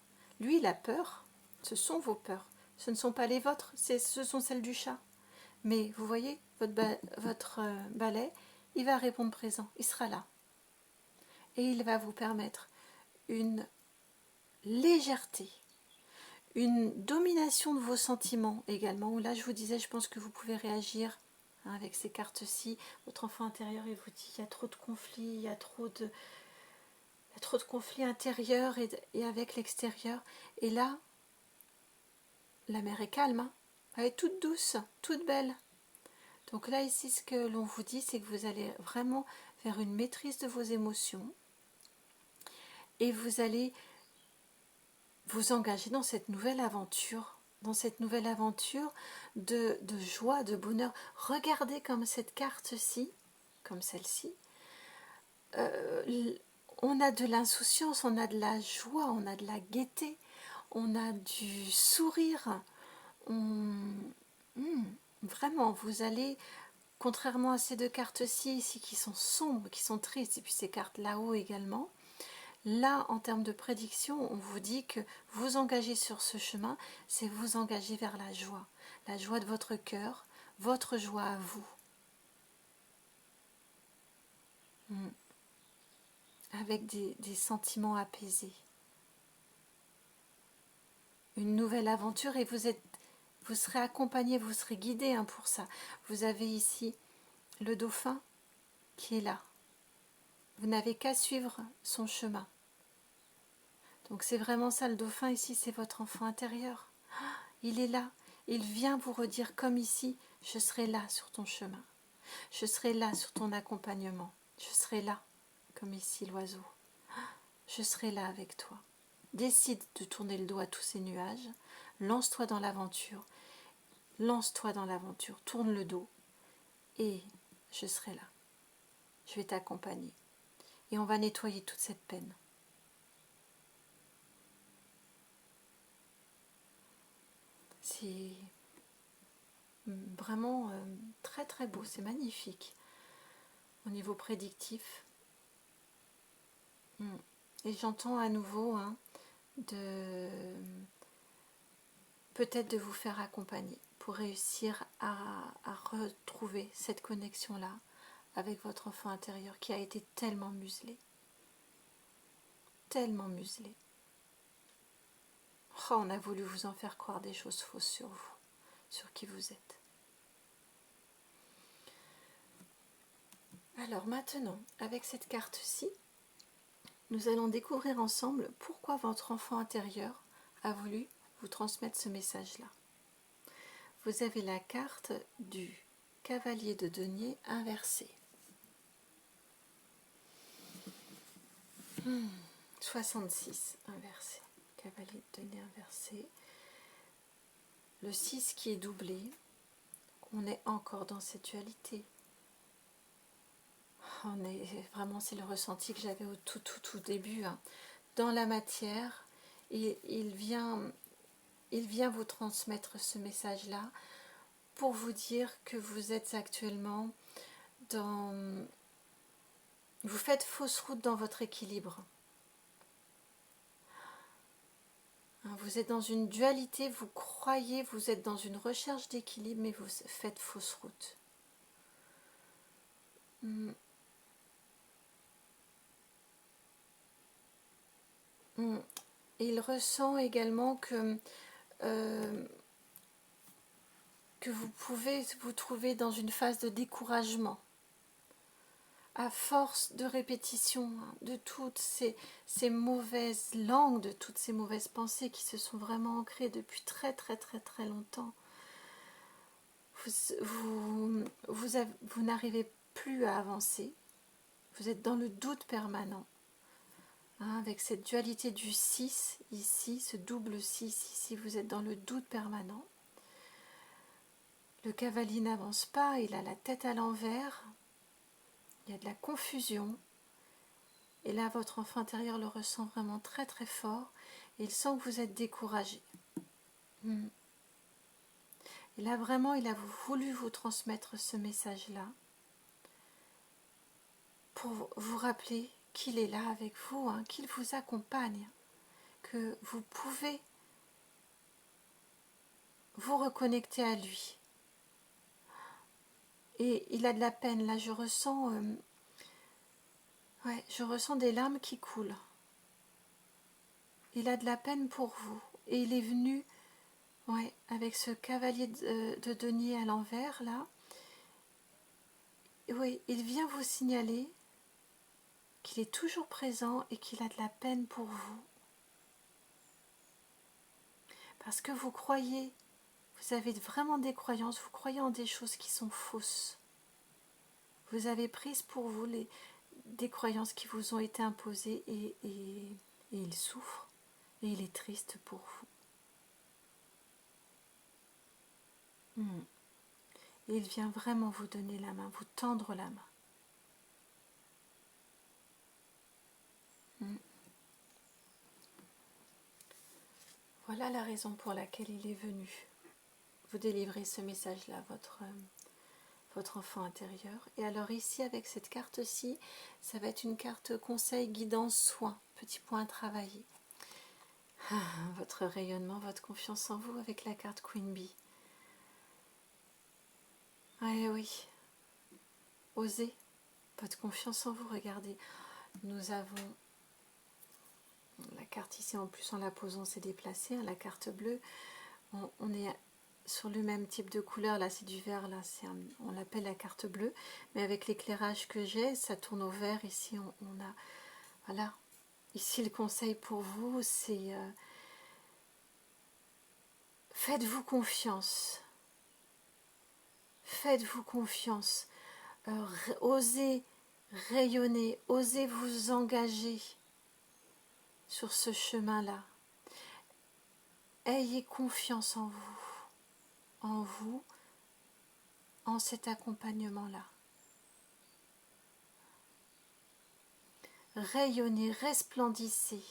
Lui, il a peur. Ce sont vos peurs. Ce ne sont pas les vôtres, ce sont celles du chat. Mais vous voyez, votre balai, il va répondre présent. Il sera là. Et il va vous permettre une légèreté, une domination de vos sentiments également. Où là, je vous disais, je pense que vous pouvez réagir avec ces cartes-ci. Votre enfant intérieur, il vous dit, il y a trop de conflits, il y a trop de conflits intérieurs et avec l'extérieur. Et là, la mer est calme, hein. Elle est toute douce, toute belle. Donc là, ici, ce que l'on vous dit, c'est que vous allez vraiment faire une maîtrise de vos émotions et vous allez vous engager dans cette nouvelle aventure, de joie, de bonheur. Regardez comme cette carte-ci, comme celle-ci, on a de l'insouciance, on a de la joie, on a de la gaieté, on a du sourire. Vraiment, vous allez, contrairement à ces deux cartes-ci ici qui sont sombres, qui sont tristes, et puis ces cartes là-haut également, là, en termes de prédiction, on vous dit que vous engager sur ce chemin, c'est vous engager vers la joie de votre cœur, votre joie à vous. Avec des sentiments apaisés. Une nouvelle aventure et vous serez accompagné, vous serez guidé pour ça. Vous avez ici le dauphin qui est là. Vous n'avez qu'à suivre son chemin. Donc c'est vraiment ça, le dauphin ici, c'est votre enfant intérieur. Il est là, il vient vous redire comme ici, je serai là sur ton chemin. Je serai là sur ton accompagnement. Je serai là, comme ici l'oiseau. Je serai là avec toi. Décide de tourner le dos à tous ces nuages. Lance-toi dans l'aventure. Lance-toi dans l'aventure. Tourne le dos. Et je serai là. Je vais t'accompagner. Et on va nettoyer toute cette peine. C'est vraiment très très beau. C'est magnifique. Au niveau prédictif. Et j'entends à nouveau peut-être de vous faire accompagner pour réussir à retrouver cette connexion-là avec votre enfant intérieur qui a été tellement muselé. Tellement muselé. Oh, on a voulu vous en faire croire des choses fausses sur vous, sur qui vous êtes. Alors maintenant, avec cette carte-ci, nous allons découvrir ensemble pourquoi votre enfant intérieur a voulu vous transmettre ce message-là. Vous avez la carte du cavalier de denier inversé. 66 inversé. Cavalier de denier inversé. Le 6 qui est doublé. On est encore dans cette dualité. On est vraiment, c'est le ressenti que j'avais au tout début. Dans la matière, il vient vous transmettre ce message-là pour vous dire que vous êtes actuellement dans... Vous faites fausse route dans votre équilibre. Vous êtes dans une dualité, vous croyez, vous êtes dans une recherche d'équilibre, mais vous faites fausse route. Et il ressent également que vous pouvez vous trouver dans une phase de découragement. À force de répétition de toutes ces mauvaises langues, de toutes ces mauvaises pensées qui se sont vraiment ancrées depuis très longtemps, vous n'arrivez plus à avancer. Vous êtes dans le doute permanent. Avec cette dualité du 6 ici, ce double 6 ici, vous êtes dans le doute permanent. Le cavalier n'avance pas, il a la tête à l'envers, il y a de la confusion. Et là, votre enfant intérieur le ressent vraiment très très fort. Et il sent que vous êtes découragé. Et là, vraiment, il a voulu vous transmettre ce message-là pour vous rappeler qu'il est là avec vous, hein, qu'il vous accompagne, que vous pouvez vous reconnecter à lui. Et il a de la peine. Là, je ressens des larmes qui coulent. Il a de la peine pour vous. Et il est venu avec ce cavalier de denier à l'envers, là. Oui, il vient vous signaler qu'il est toujours présent et qu'il a de la peine pour vous. Parce que vous croyez, vous avez vraiment des croyances, vous croyez en des choses qui sont fausses. Vous avez prise pour vous des croyances qui vous ont été imposées et il souffre et il est triste pour vous. Et il vient vraiment vous donner la main, vous tendre la main. Voilà la raison pour laquelle il est venu vous délivrer ce message-là, votre enfant intérieur. Et alors ici, avec cette carte-ci, ça va être une carte conseil, guidance, soin, petit point à travailler. Votre rayonnement, votre confiance en vous avec la carte Queen Bee. Oui, osez, votre confiance en vous, regardez. Nous avons la carte ici, en plus en la posant, c'est déplacé, hein, la carte bleue. On est sur le même type de couleur, là c'est du vert, là on l'appelle la carte bleue, mais avec l'éclairage que j'ai, ça tourne au vert. Ici on a, voilà, ici le conseil pour vous, c'est faites-vous confiance, osez rayonner, osez vous engager sur ce chemin-là, ayez confiance en vous, en cet accompagnement-là. Rayonnez, resplendissez,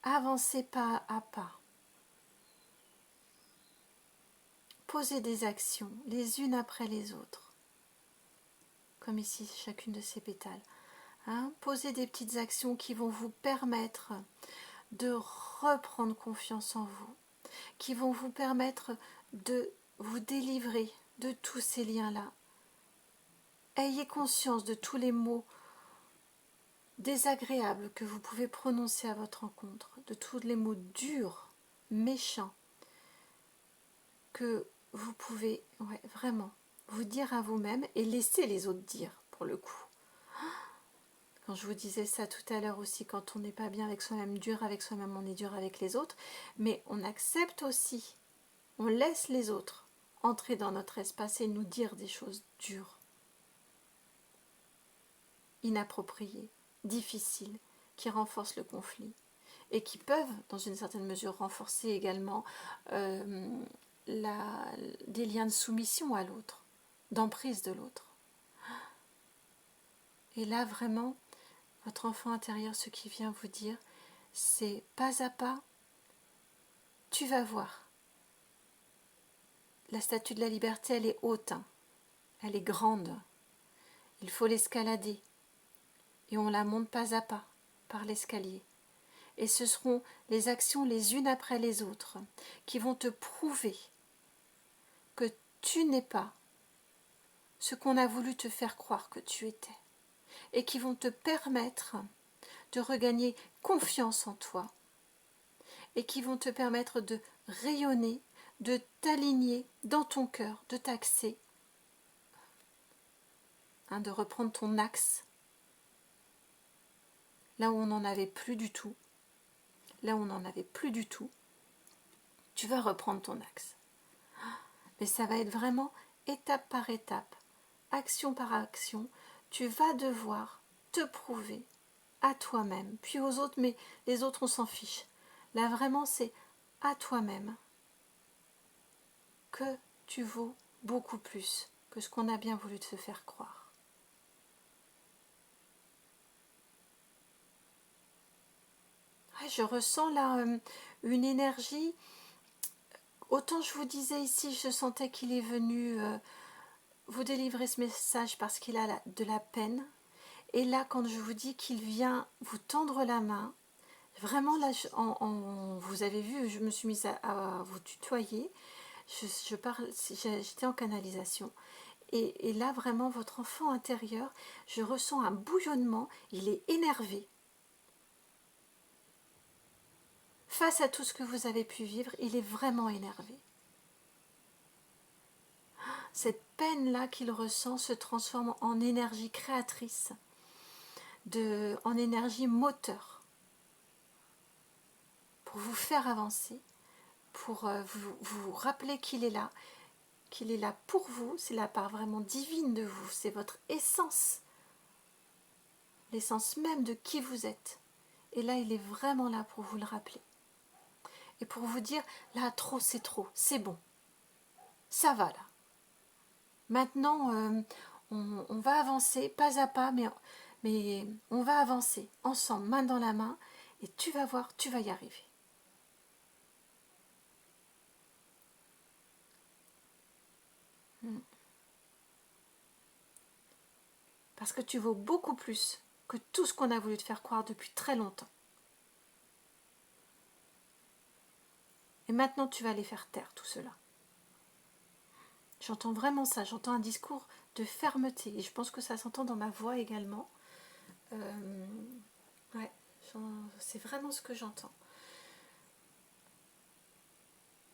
avancez pas à pas. Posez des actions, les unes après les autres, comme ici, chacune de ces pétales. Posez des petites actions qui vont vous permettre de reprendre confiance en vous, qui vont vous permettre de vous délivrer de tous ces liens-là. Ayez conscience de tous les mots désagréables que vous pouvez prononcer à votre rencontre, de tous les mots durs, méchants, que vous pouvez vraiment vous dire à vous-même et laisser les autres dire, pour le coup. Quand je vous disais ça tout à l'heure aussi, quand on n'est pas bien avec soi-même, dur avec soi-même, on est dur avec les autres, mais on accepte aussi, on laisse les autres entrer dans notre espace et nous dire des choses dures, inappropriées, difficiles, qui renforcent le conflit et qui peuvent, dans une certaine mesure, renforcer également des liens de soumission à l'autre, d'emprise de l'autre. Et là, vraiment, votre enfant intérieur, ce qui vient vous dire, c'est pas à pas, tu vas voir. La statue de la liberté, elle est haute, elle est grande. Il faut l'escalader. Et on la monte pas à pas, par l'escalier. Et ce seront les actions les unes après les autres qui vont te prouver que tu n'es pas ce qu'on a voulu te faire croire que tu étais, et qui vont te permettre de regagner confiance en toi, et qui vont te permettre de rayonner, de t'aligner dans ton cœur, de t'axer, de reprendre ton axe, là où on n'en avait plus du tout, tu vas reprendre ton axe. Mais ça va être vraiment étape par étape, action par action, tu vas devoir te prouver à toi-même, puis aux autres, mais les autres on s'en fiche. Là vraiment c'est à toi-même que tu vaux beaucoup plus que ce qu'on a bien voulu te faire croire. Ouais, je ressens là une énergie. Autant je vous disais ici, je sentais qu'il est venu vous délivrer ce message parce qu'il a de la peine. Et là, quand je vous dis qu'il vient vous tendre la main, vraiment là, vous avez vu, je me suis mise à vous tutoyer. J'étais en canalisation. Et là, vraiment, votre enfant intérieur, je ressens un bouillonnement, il est énervé. Face à tout ce que vous avez pu vivre, il est vraiment énervé. Cette peine-là qu'il ressent se transforme en énergie créatrice, en énergie moteur, pour vous faire avancer, pour vous rappeler qu'il est là pour vous, c'est la part vraiment divine de vous, c'est votre essence, l'essence même de qui vous êtes. Et là, il est vraiment là pour vous le rappeler. Et pour vous dire, là, trop, c'est bon, ça va là. Maintenant, on va avancer pas à pas, mais on va avancer ensemble, main dans la main, et tu vas voir, tu vas y arriver. Parce que tu vaux beaucoup plus que tout ce qu'on a voulu te faire croire depuis très longtemps. Et maintenant, tu vas les faire taire, tout cela. J'entends vraiment ça, j'entends un discours de fermeté, et je pense que ça s'entend dans ma voix également. Ouais, c'est vraiment ce que j'entends.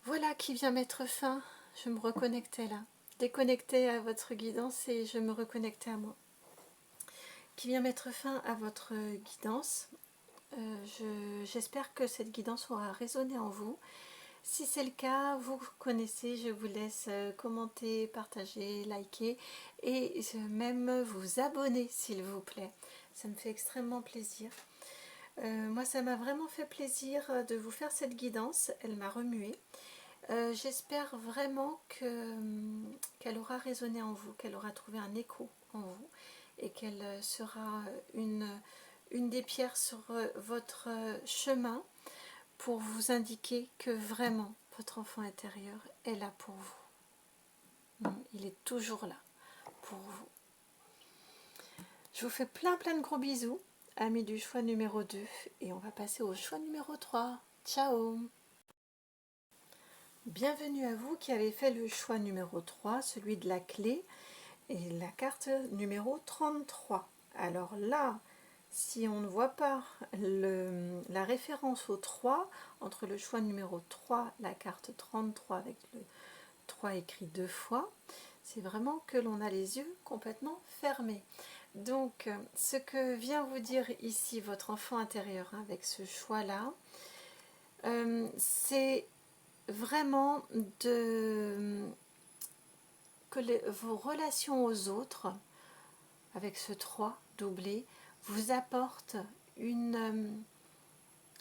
Voilà qui vient mettre fin, je me reconnectais là, déconnectée à votre guidance et je me reconnectais à moi. Qui vient mettre fin à votre guidance. J'espère que cette guidance aura résonné en vous. Si c'est le cas, vous connaissez, je vous laisse commenter, partager, liker et même vous abonner s'il vous plaît. Ça me fait extrêmement plaisir. Moi, ça m'a vraiment fait plaisir de vous faire cette guidance. Elle m'a remuée. J'espère vraiment qu'elle aura résonné en vous, qu'elle aura trouvé un écho en vous et qu'elle sera une des pierres sur votre chemin pour vous indiquer que vraiment votre enfant intérieur est là pour vous. Il est toujours là pour vous. Je vous fais plein de gros bisous, amis du choix numéro 2, et on va passer au choix numéro 3. Ciao! Bienvenue à vous qui avez fait le choix numéro 3, celui de la clé, et la carte numéro 33. Alors là, si on ne voit pas la référence au 3, entre le choix numéro 3, la carte 33 avec le 3 écrit 2 fois, c'est vraiment que l'on a les yeux complètement fermés. Donc, ce que vient vous dire ici votre enfant intérieur avec ce choix-là, c'est vraiment vos relations aux autres, avec ce 3 doublé, vous apportent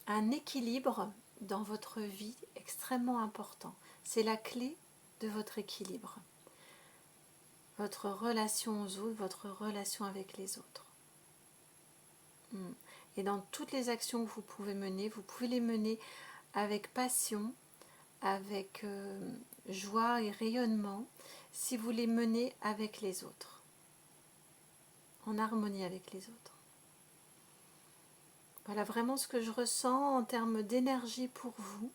un équilibre dans votre vie extrêmement important. C'est la clé de votre équilibre. Votre relation aux autres, votre relation avec les autres. Et dans toutes les actions que vous pouvez les mener avec passion, avec joie et rayonnement, si vous les menez avec les autres, en harmonie avec les autres. Voilà vraiment ce que je ressens en termes d'énergie pour vous.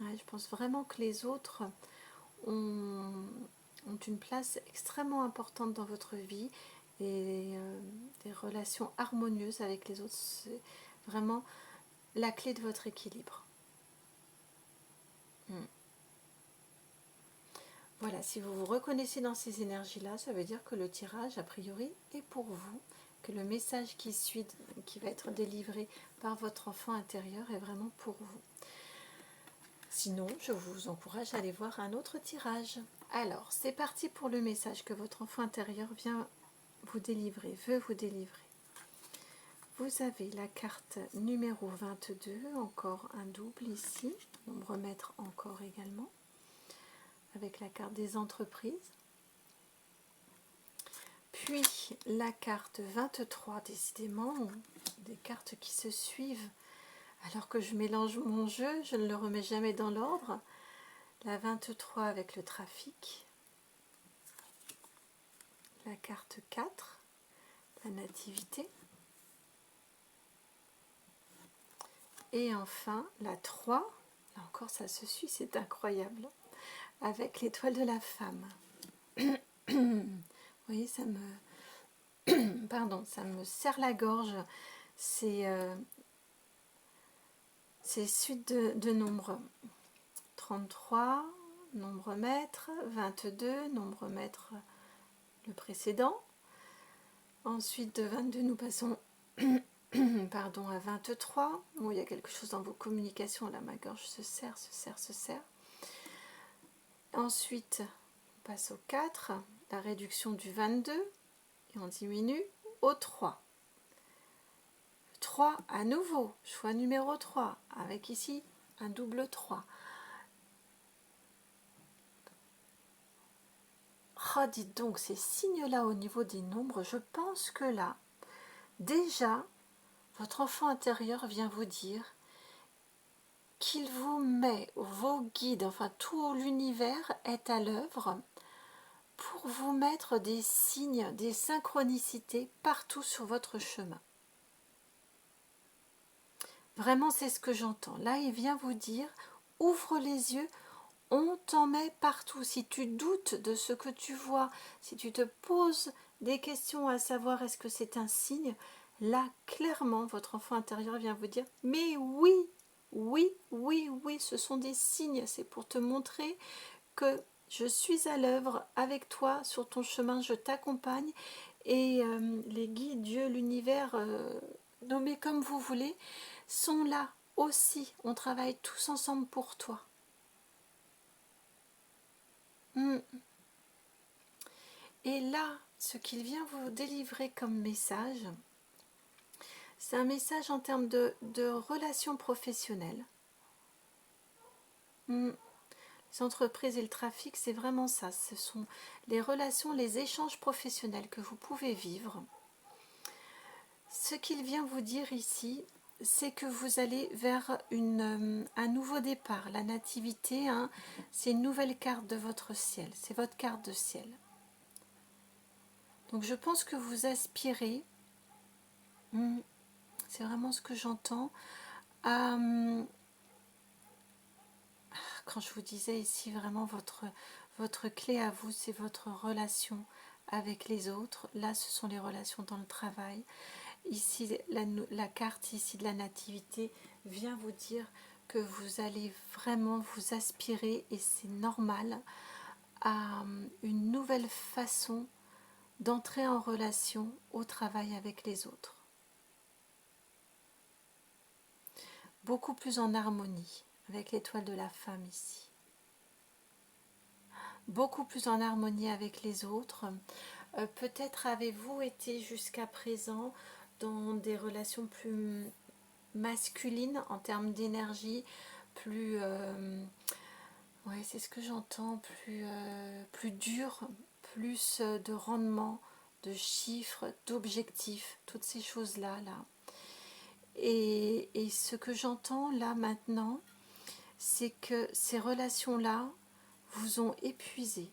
Ouais, je pense vraiment que les autres ont une place extrêmement importante dans votre vie et des relations harmonieuses avec les autres, c'est vraiment la clé de votre équilibre. Voilà, si vous vous reconnaissez dans ces énergies-là, ça veut dire que le tirage, a priori, est pour vous, que le message qui suit, qui va être délivré par votre enfant intérieur est vraiment pour vous. Sinon, je vous encourage à aller voir un autre tirage. Alors, c'est parti pour le message que votre enfant intérieur vient vous délivrer, veut vous délivrer. Vous avez la carte numéro 22, encore un double ici. On va me remettre encore également. avec la carte des entreprises. Puis la carte 23, décidément, des cartes qui se suivent. Alors que je mélange mon jeu, je ne le remets jamais dans l'ordre. La 23 avec le trafic. La carte 4, la nativité. Et enfin la 3, là encore ça se suit, c'est incroyable, avec l'étoile de la femme. Vous voyez, ça me, pardon, ça me serre la gorge. C'est suite de nombres. 33, nombre maître, 22, nombre maître le précédent. Ensuite de 22, nous passons pardon, à 23. Bon, il y a quelque chose dans vos communications, là, ma gorge se serre, se serre, se serre. Ensuite, on passe au 4, la réduction du 22, et on diminue au 3. 3 à nouveau, choix numéro 3, avec ici un double 3. Oh, dites donc, ces signes-là au niveau des nombres, je pense que là, déjà, votre enfant intérieur vient vous dire qu'il vous met vos guides, enfin tout l'univers est à l'œuvre pour vous mettre des signes, des synchronicités partout sur votre chemin. Vraiment, c'est ce que j'entends. Là, il vient vous dire, ouvre les yeux, on t'en met partout. Si tu doutes de ce que tu vois, si tu te poses des questions à savoir est-ce que c'est un signe, là, clairement, votre enfant intérieur vient vous dire, mais oui, oui, oui, oui, ce sont des signes. C'est pour te montrer que je suis à l'œuvre avec toi sur ton chemin, je t'accompagne. Et les guides, Dieu, l'univers, nommez comme vous voulez, sont là aussi. On travaille tous ensemble pour toi. Et là, ce qu'il vient vous délivrer comme message, c'est un message en termes de relations professionnelles. Les entreprises et le trafic, c'est vraiment ça. Ce sont les relations, les échanges professionnels que vous pouvez vivre. Ce qu'il vient vous dire ici, c'est que vous allez vers un nouveau départ. La nativité, hein, c'est une nouvelle carte de votre ciel. C'est votre carte de ciel. Donc je pense que vous aspirez, c'est vraiment ce que j'entends, à, quand je vous disais ici vraiment votre clé à vous, c'est votre relation avec les autres. Là, ce sont les relations dans le travail. Ici, la carte ici de la nativité vient vous dire que vous allez vraiment vous aspirer, et c'est normal, à une nouvelle façon d'entrer en relation au travail avec les autres. Beaucoup plus en harmonie avec l'étoile de la femme ici. Beaucoup plus en harmonie avec les autres. Peut-être avez-vous été jusqu'à présent dans des relations plus masculines en termes d'énergie, plus, ouais, c'est ce que j'entends, plus dur, plus de rendement, de chiffres, d'objectifs, toutes ces choses-là, là. Et ce que j'entends là maintenant, c'est que ces relations-là vous ont épuisé,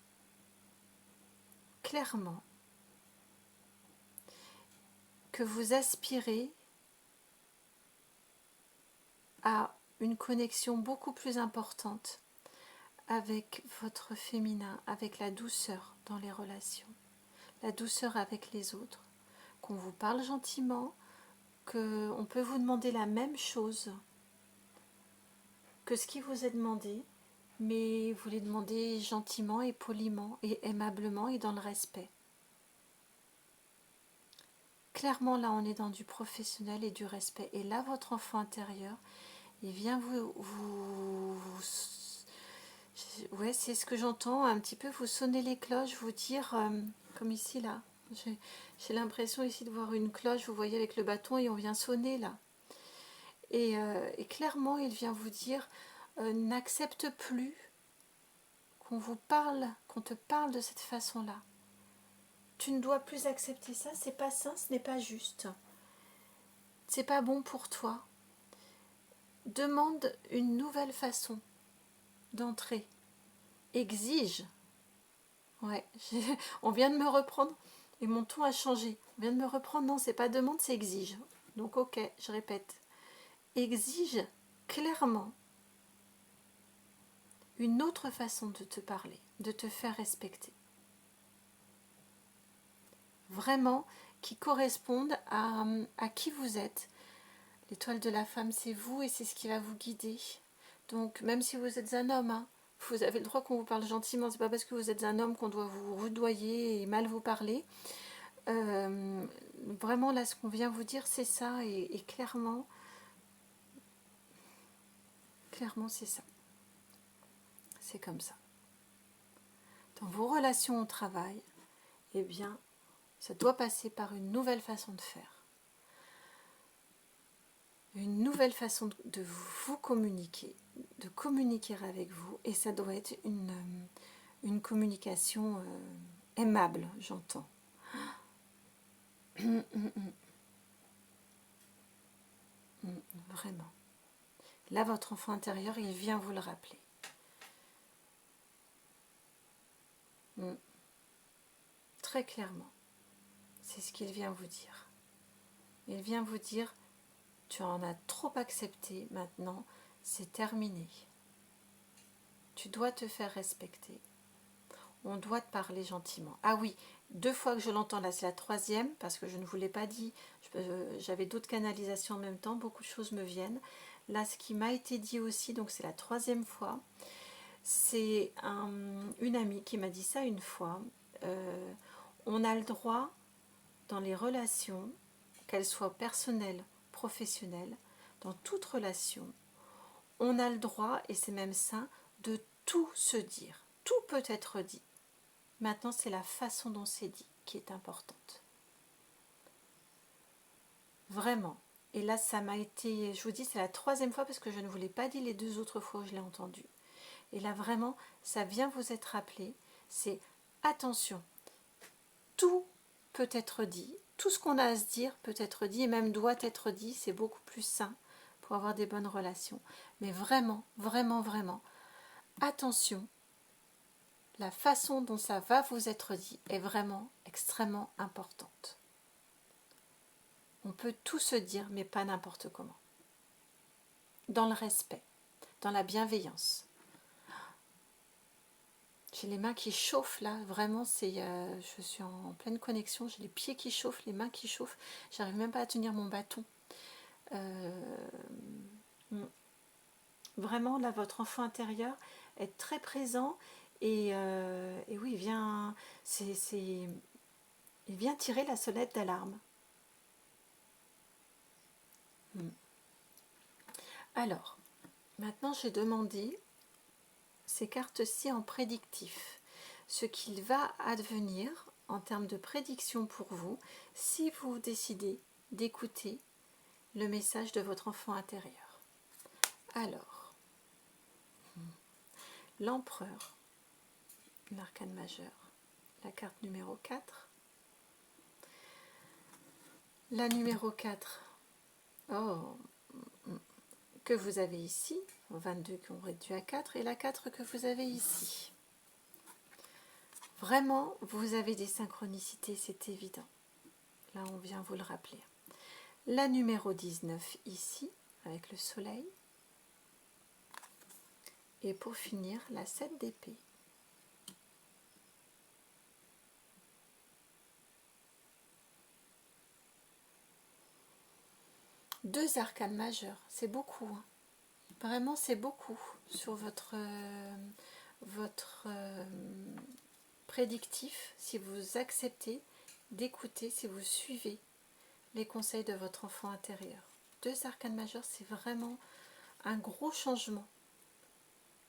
clairement, que vous aspirez à une connexion beaucoup plus importante avec votre féminin, avec la douceur dans les relations, la douceur avec les autres, qu'on vous parle gentiment, qu'on peut vous demander la même chose que ce qui vous est demandé, mais vous les demandez gentiment et poliment et aimablement et dans le respect. Clairement, là, on est dans du professionnel et du respect. Et là, votre enfant intérieur, il vient ouais, c'est ce que j'entends, un petit peu vous sonner les cloches, vous dire, comme ici, là. J'ai l'impression ici de voir une cloche, vous voyez, avec le bâton, et on vient sonner, là. Et clairement, il vient vous dire, n'accepte plus qu'on vous parle, qu'on te parle de cette façon-là. Tu ne dois plus accepter ça, c'est pas sain, ce n'est pas juste. C'est pas bon pour toi. Demande une nouvelle façon d'entrer. Exige. Ouais, on vient de me reprendre et mon ton a changé. On vient de me reprendre, non, c'est pas demande, c'est exige. Donc ok, je répète. Exige clairement une autre façon de te parler, de te faire respecter. Vraiment, qui corresponde à qui vous êtes. L'étoile de la femme, c'est vous et c'est ce qui va vous guider. Donc, même si vous êtes un homme, hein, vous avez le droit qu'on vous parle gentiment. C'est pas parce que vous êtes un homme qu'on doit vous rudoyer et mal vous parler. Vraiment, là, ce qu'on vient vous dire, c'est ça. Et clairement, c'est ça. C'est comme ça. Dans vos relations au travail, eh bien, ça doit passer par une nouvelle façon de faire. Une nouvelle façon de vous communiquer, de communiquer avec vous, et ça doit être une communication aimable, j'entends. Vraiment. Là, votre enfant intérieur, il vient vous le rappeler. Très clairement, c'est ce qu'il vient vous dire. Il vient vous dire, tu en as trop accepté, maintenant, c'est terminé. Tu dois te faire respecter. On doit te parler gentiment. Ah oui, 2 fois que je l'entends, là c'est la 3e, parce que je ne vous l'ai pas dit, j'avais d'autres canalisations en même temps, beaucoup de choses me viennent. Là, ce qui m'a été dit aussi, donc c'est la 3e fois, c'est une amie qui m'a dit ça une fois. On a le droit, dans les relations, qu'elles soient personnelles, professionnelles, dans toute relation, on a le droit, et c'est même sain, de tout se dire. Tout peut être dit. Maintenant, c'est la façon dont c'est dit qui est importante. Vraiment. Et là, ça m'a été, je vous dis, c'est la 3e fois parce que je ne vous l'ai pas dit les 2 autres fois où je l'ai entendu. Et là, vraiment, ça vient vous être rappelé. C'est attention, tout peut être dit. Tout ce qu'on a à se dire peut être dit et même doit être dit. C'est beaucoup plus sain pour avoir des bonnes relations. Mais vraiment, vraiment, vraiment, attention. La façon dont ça va vous être dit est vraiment extrêmement importante. On peut tout se dire, mais pas n'importe comment. Dans le respect, dans la bienveillance. J'ai les mains qui chauffent là, vraiment, je suis en pleine connexion, j'ai les pieds qui chauffent, les mains qui chauffent, j'arrive même pas à tenir mon bâton. Vraiment, là, votre enfant intérieur est très présent et oui, il vient tirer la sonnette d'alarme. Alors, maintenant j'ai demandé ces cartes-ci en prédictif, ce qu'il va advenir en termes de prédiction pour vous si vous décidez d'écouter le message de votre enfant intérieur. Alors, l'empereur, l'arcane majeur, la carte numéro 4, la numéro 4, que vous avez ici, 22 qui ont réduit à 4, et la 4 que vous avez ici. Vraiment, vous avez des synchronicités, c'est évident. Là, on vient vous le rappeler. La numéro 19 ici, avec le soleil. Et pour finir, la 7 d'épée. Deux arcanes majeurs, c'est beaucoup. Hein. Vraiment, c'est beaucoup sur votre prédictif, si vous acceptez d'écouter, si vous suivez les conseils de votre enfant intérieur. Deux arcanes majeurs, c'est vraiment un gros changement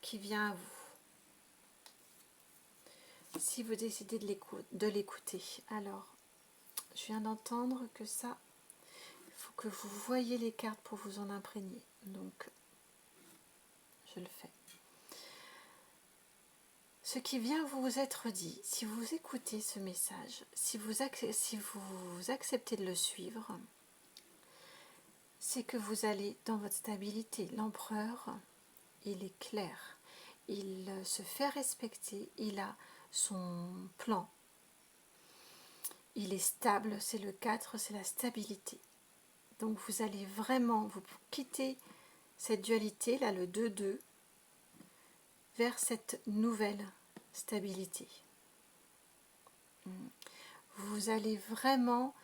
qui vient à vous. Si vous décidez de l'écouter. Alors, je viens d'entendre que ça, il faut que vous voyez les cartes pour vous en imprégner. Donc, je le fais. ce qui vient vous être dit, si vous écoutez ce message, si vous acceptez de le suivre, c'est que vous allez dans votre stabilité. L'empereur, il est clair, il se fait respecter, il a son plan, il est stable, c'est le 4, c'est la stabilité. Donc vous allez vraiment vous quitter cette dualité, là le 2-2, vers cette nouvelle stabilité. Vous allez vraiment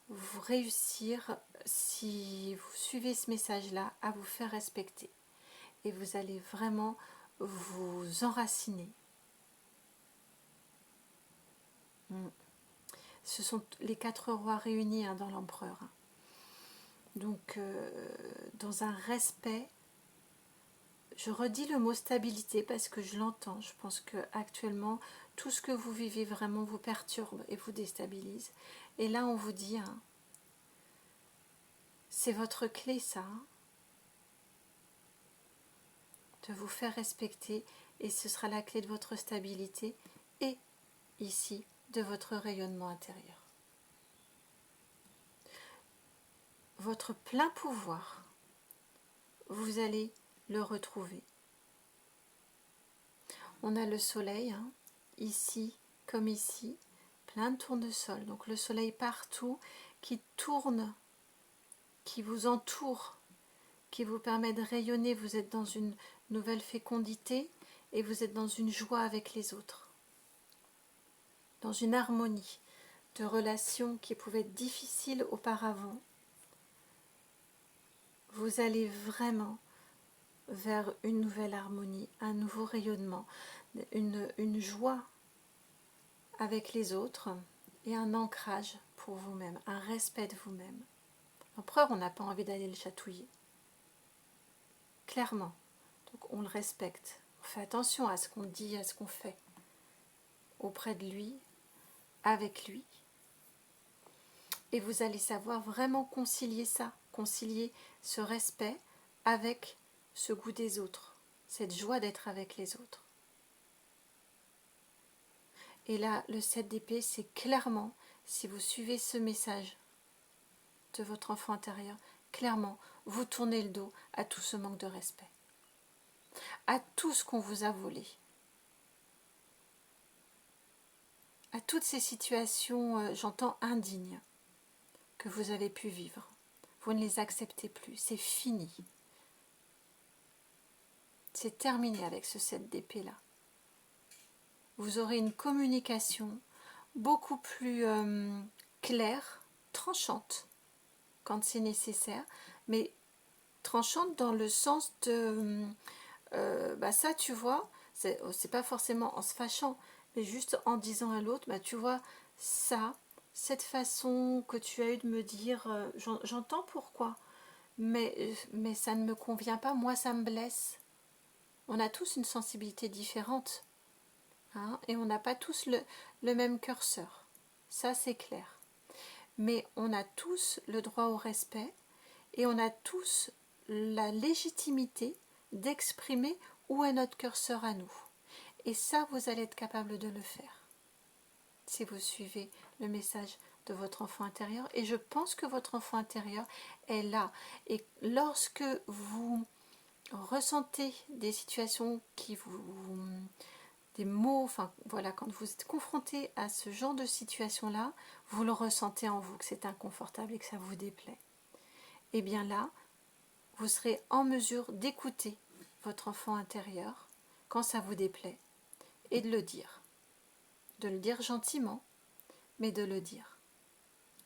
vous réussir, si vous suivez ce message-là, à vous faire respecter. Et vous allez vraiment vous enraciner. Ce sont les 4 rois réunis dans l'empereur. Donc, dans un respect, je redis le mot stabilité parce que je l'entends. Je pense que actuellement, tout ce que vous vivez vraiment vous perturbe et vous déstabilise. Et là, on vous dit, c'est votre clé, ça, de vous faire respecter, et ce sera la clé de votre stabilité et ici de votre rayonnement intérieur. Votre plein pouvoir, vous allez le retrouver. On a le soleil, ici comme ici, plein de tournesols. Donc le soleil partout qui tourne, qui vous entoure, qui vous permet de rayonner. Vous êtes dans une nouvelle fécondité et vous êtes dans une joie avec les autres. Dans une harmonie de relations qui pouvaient être difficiles auparavant. Vous allez vraiment vers une nouvelle harmonie, un nouveau rayonnement, une joie avec les autres et un ancrage pour vous-même, un respect de vous-même. L'empereur, on n'a pas envie d'aller le chatouiller. Clairement. Donc on le respecte. On fait attention à ce qu'on dit, à ce qu'on fait. Auprès de lui, avec lui. Et vous allez savoir vraiment concilier ça, concilier ce respect avec ce goût des autres, cette joie d'être avec les autres. Et là, le 7 d'épée, c'est clairement, si vous suivez ce message de votre enfant intérieur, clairement, vous tournez le dos à tout ce manque de respect, à tout ce qu'on vous a volé, à toutes ces situations, j'entends, indignes, que vous avez pu vivre. Vous ne les acceptez plus, c'est fini. C'est terminé avec ce 7 d'épée-là. Vous aurez une communication beaucoup plus claire, tranchante, quand c'est nécessaire, mais tranchante dans le sens de ça, tu vois, c'est pas forcément en se fâchant, mais juste en disant à l'autre, tu vois, ça, cette façon que tu as eu de me dire, j'entends pourquoi, mais ça ne me convient pas, moi ça me blesse. On a tous une sensibilité différente, et on n'a pas tous le même curseur, ça c'est clair. Mais on a tous le droit au respect et on a tous la légitimité d'exprimer où est notre curseur à nous. Et ça, vous allez être capable de le faire si vous suivez le message de votre enfant intérieur. Et je pense que votre enfant intérieur est là. Et lorsque vous ressentez des situations qui des mots, enfin voilà, quand vous êtes confronté à ce genre de situation-là, vous le ressentez en vous, que c'est inconfortable et que ça vous déplaît. Et bien là, vous serez en mesure d'écouter votre enfant intérieur quand ça vous déplaît et de le dire. De le dire gentiment, mais de le dire.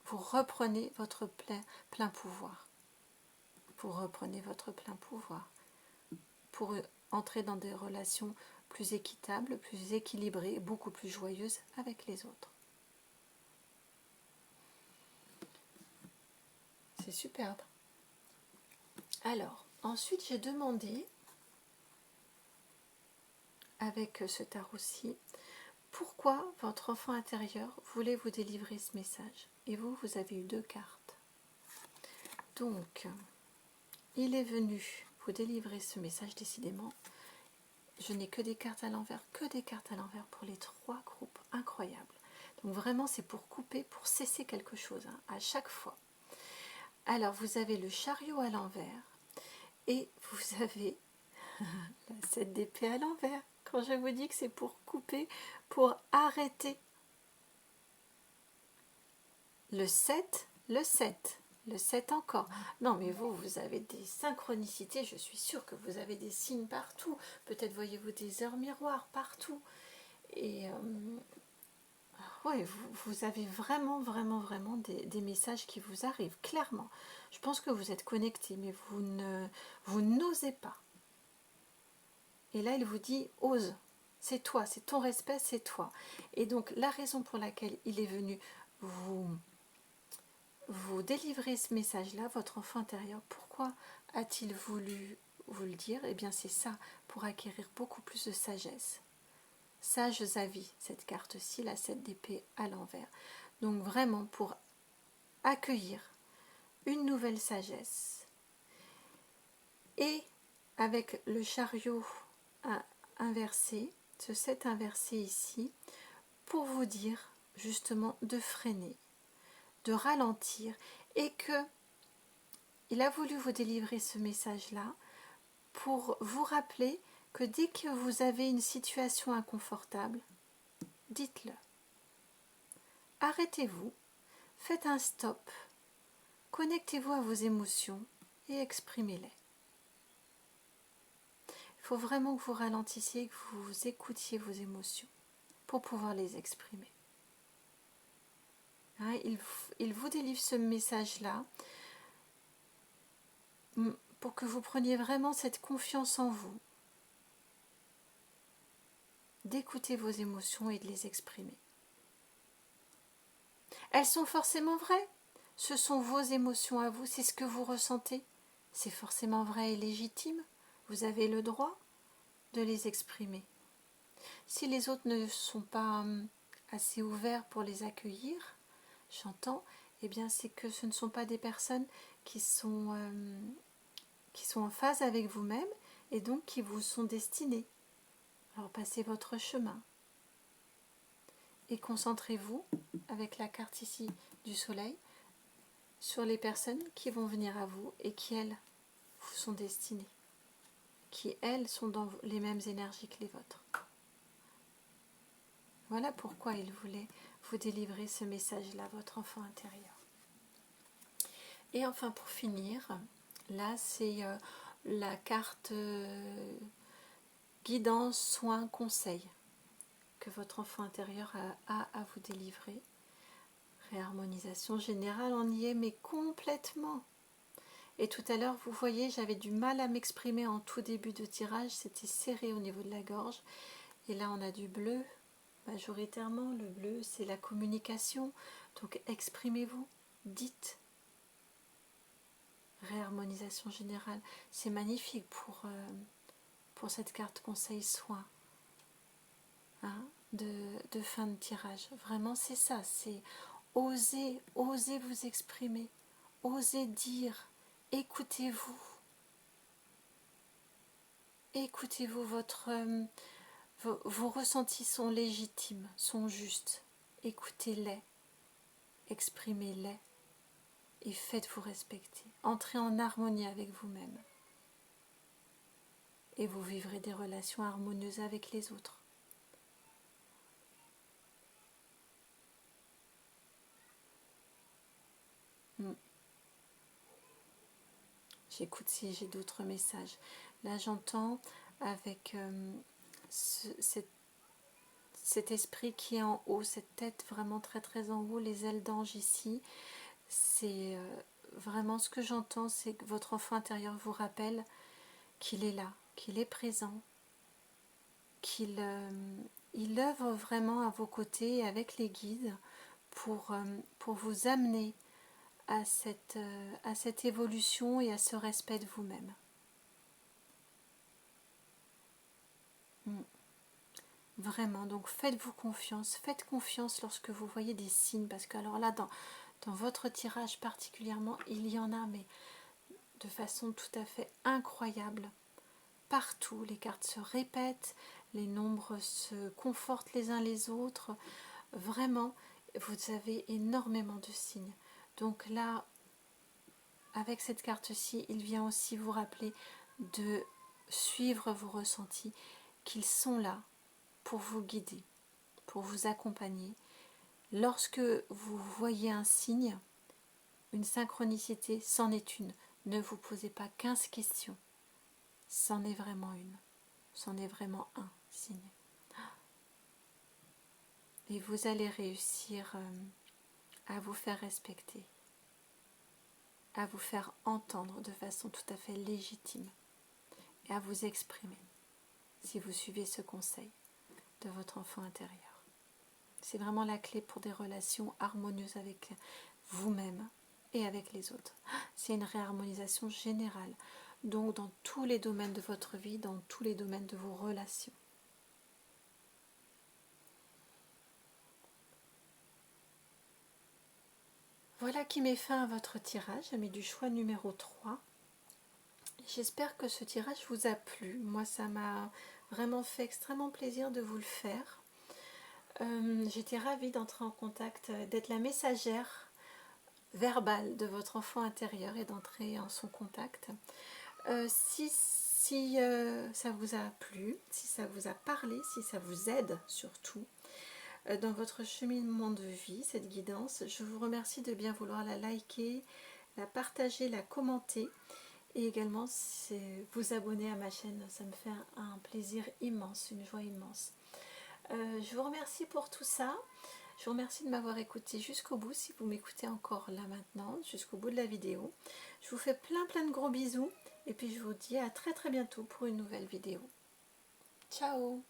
Vous reprenez votre plein pouvoir. Vous reprenez votre plein pouvoir pour entrer dans des relations plus équitables, plus équilibrées, beaucoup plus joyeuses avec les autres. C'est superbe. Alors, ensuite j'ai demandé, avec ce tarot-ci, pourquoi votre enfant intérieur voulait vous délivrer ce message. Et vous avez eu 2 cartes. Donc, il est venu vous délivrer ce message décidément. je n'ai que des cartes à l'envers, pour les 3 groupes, incroyable. Donc vraiment c'est pour couper, pour cesser quelque chose, hein, à chaque fois. Alors vous avez le chariot à l'envers et vous avez la 7 d'épée à l'envers. Quand je vous dis que c'est pour couper, pour arrêter. Le 7, le 7. Le 7 encore. Non, mais vous avez des synchronicités. Je suis sûre que vous avez des signes partout. Peut-être voyez-vous des heures miroirs partout. Et ouais, vous avez vraiment, vraiment, vraiment des messages qui vous arrivent, clairement. Je pense que vous êtes connecté, mais vous n'osez pas. Et là, il vous dit, ose. C'est toi, c'est ton respect, c'est toi. Et donc, la raison pour laquelle il est venu vous délivrer ce message-là, votre enfant intérieur, pourquoi a-t-il voulu vous le dire? Eh bien, c'est ça, pour acquérir beaucoup plus de sagesse. Sages avis, cette carte-ci, la 7 d'épée à l'envers. Donc, vraiment, pour accueillir une nouvelle sagesse. Et avec le chariot inversé, ce 7 inversé ici, pour vous dire justement de freiner, de ralentir, et que il a voulu vous délivrer ce message-là pour vous rappeler que dès que vous avez une situation inconfortable, dites-le. Arrêtez-vous, faites un stop, connectez-vous à vos émotions et exprimez-les. Il faut vraiment que vous ralentissiez, que vous écoutiez vos émotions pour pouvoir les exprimer. Hein, il vous délivre ce message-là pour que vous preniez vraiment cette confiance en vous, d'écouter vos émotions et de les exprimer. Elles sont forcément vraies. Ce sont vos émotions à vous, c'est ce que vous ressentez. C'est forcément vrai et légitime. Vous avez le droit de les exprimer. Si les autres ne sont pas assez ouverts pour les accueillir, j'entends, eh bien c'est que ce ne sont pas des personnes qui sont en phase avec vous-même et donc qui vous sont destinées. Alors passez votre chemin et concentrez-vous, avec la carte ici du soleil, sur les personnes qui vont venir à vous et qui, elles, vous sont destinées, qui, elles, sont dans les mêmes énergies que les vôtres. Voilà pourquoi il voulait vous délivrer ce message-là, votre enfant intérieur. Et enfin, pour finir, là, c'est la carte guidance, soins, conseil que votre enfant intérieur a à vous délivrer. Réharmonisation générale, on y est, mais complètement. Et tout à l'heure, vous voyez, j'avais du mal à m'exprimer en tout début de tirage, c'était serré au niveau de la gorge. Et là, on a du bleu, majoritairement. Le bleu, c'est la communication. Donc, exprimez-vous, dites. Réharmonisation générale, c'est magnifique pour cette carte conseil soin, hein, de fin de tirage. Vraiment, c'est ça, c'est oser vous exprimer, oser dire, écoutez-vous. Écoutez-vous, vos ressentis sont légitimes, sont justes. Écoutez-les, exprimez-les et faites-vous respecter. Entrez en harmonie avec vous-même. Et vous vivrez des relations harmonieuses avec les autres. J'écoute si j'ai d'autres messages. Là, j'entends avec cet esprit qui est en haut, cette tête vraiment très très en haut, les ailes d'ange ici. C'est vraiment ce que j'entends, c'est que votre enfant intérieur vous rappelle qu'il est là, qu'il est présent, qu'il il œuvre vraiment à vos côtés avec les guides pour vous amener à cette évolution et à ce respect de vous-même. Vraiment, donc faites-vous confiance, faites confiance lorsque vous voyez des signes, parce que alors là, dans votre tirage particulièrement, il y en a, mais de façon tout à fait incroyable. partout, les cartes se répètent, les nombres se confortent les uns les autres. Vraiment, vous avez énormément de signes. Donc là, avec cette carte-ci, il vient aussi vous rappeler de suivre vos ressentis, qu'ils sont là pour vous guider, pour vous accompagner. Lorsque vous voyez un signe, une synchronicité, c'en est une. Ne vous posez pas 15 questions. C'en est vraiment une. C'en est vraiment un signe. Et vous allez réussir à vous faire respecter, à vous faire entendre de façon tout à fait légitime et à vous exprimer si vous suivez ce conseil de votre enfant intérieur. C'est vraiment la clé pour des relations harmonieuses avec vous-même et avec les autres. C'est une réharmonisation générale, donc dans tous les domaines de votre vie, dans tous les domaines de vos relations. Voilà qui met fin à votre tirage, ami du choix numéro 3. J'espère que ce tirage vous a plu. Moi, ça m'a vraiment fait extrêmement plaisir de vous le faire. J'étais ravie d'entrer en contact, d'être la messagère verbale de votre enfant intérieur et d'entrer en son contact. Si ça vous a plu, si ça vous a parlé, si ça vous aide surtout dans votre cheminement de vie, cette guidance, je vous remercie de bien vouloir la liker, la partager, la commenter et également vous abonner à ma chaîne. Ça me fait un plaisir immense, une joie immense. Je vous remercie pour tout ça. Je vous remercie de m'avoir écouté jusqu'au bout, si vous m'écoutez encore là maintenant, jusqu'au bout de la vidéo. Je vous fais plein de gros bisous et puis je vous dis à très bientôt pour une nouvelle vidéo. Ciao!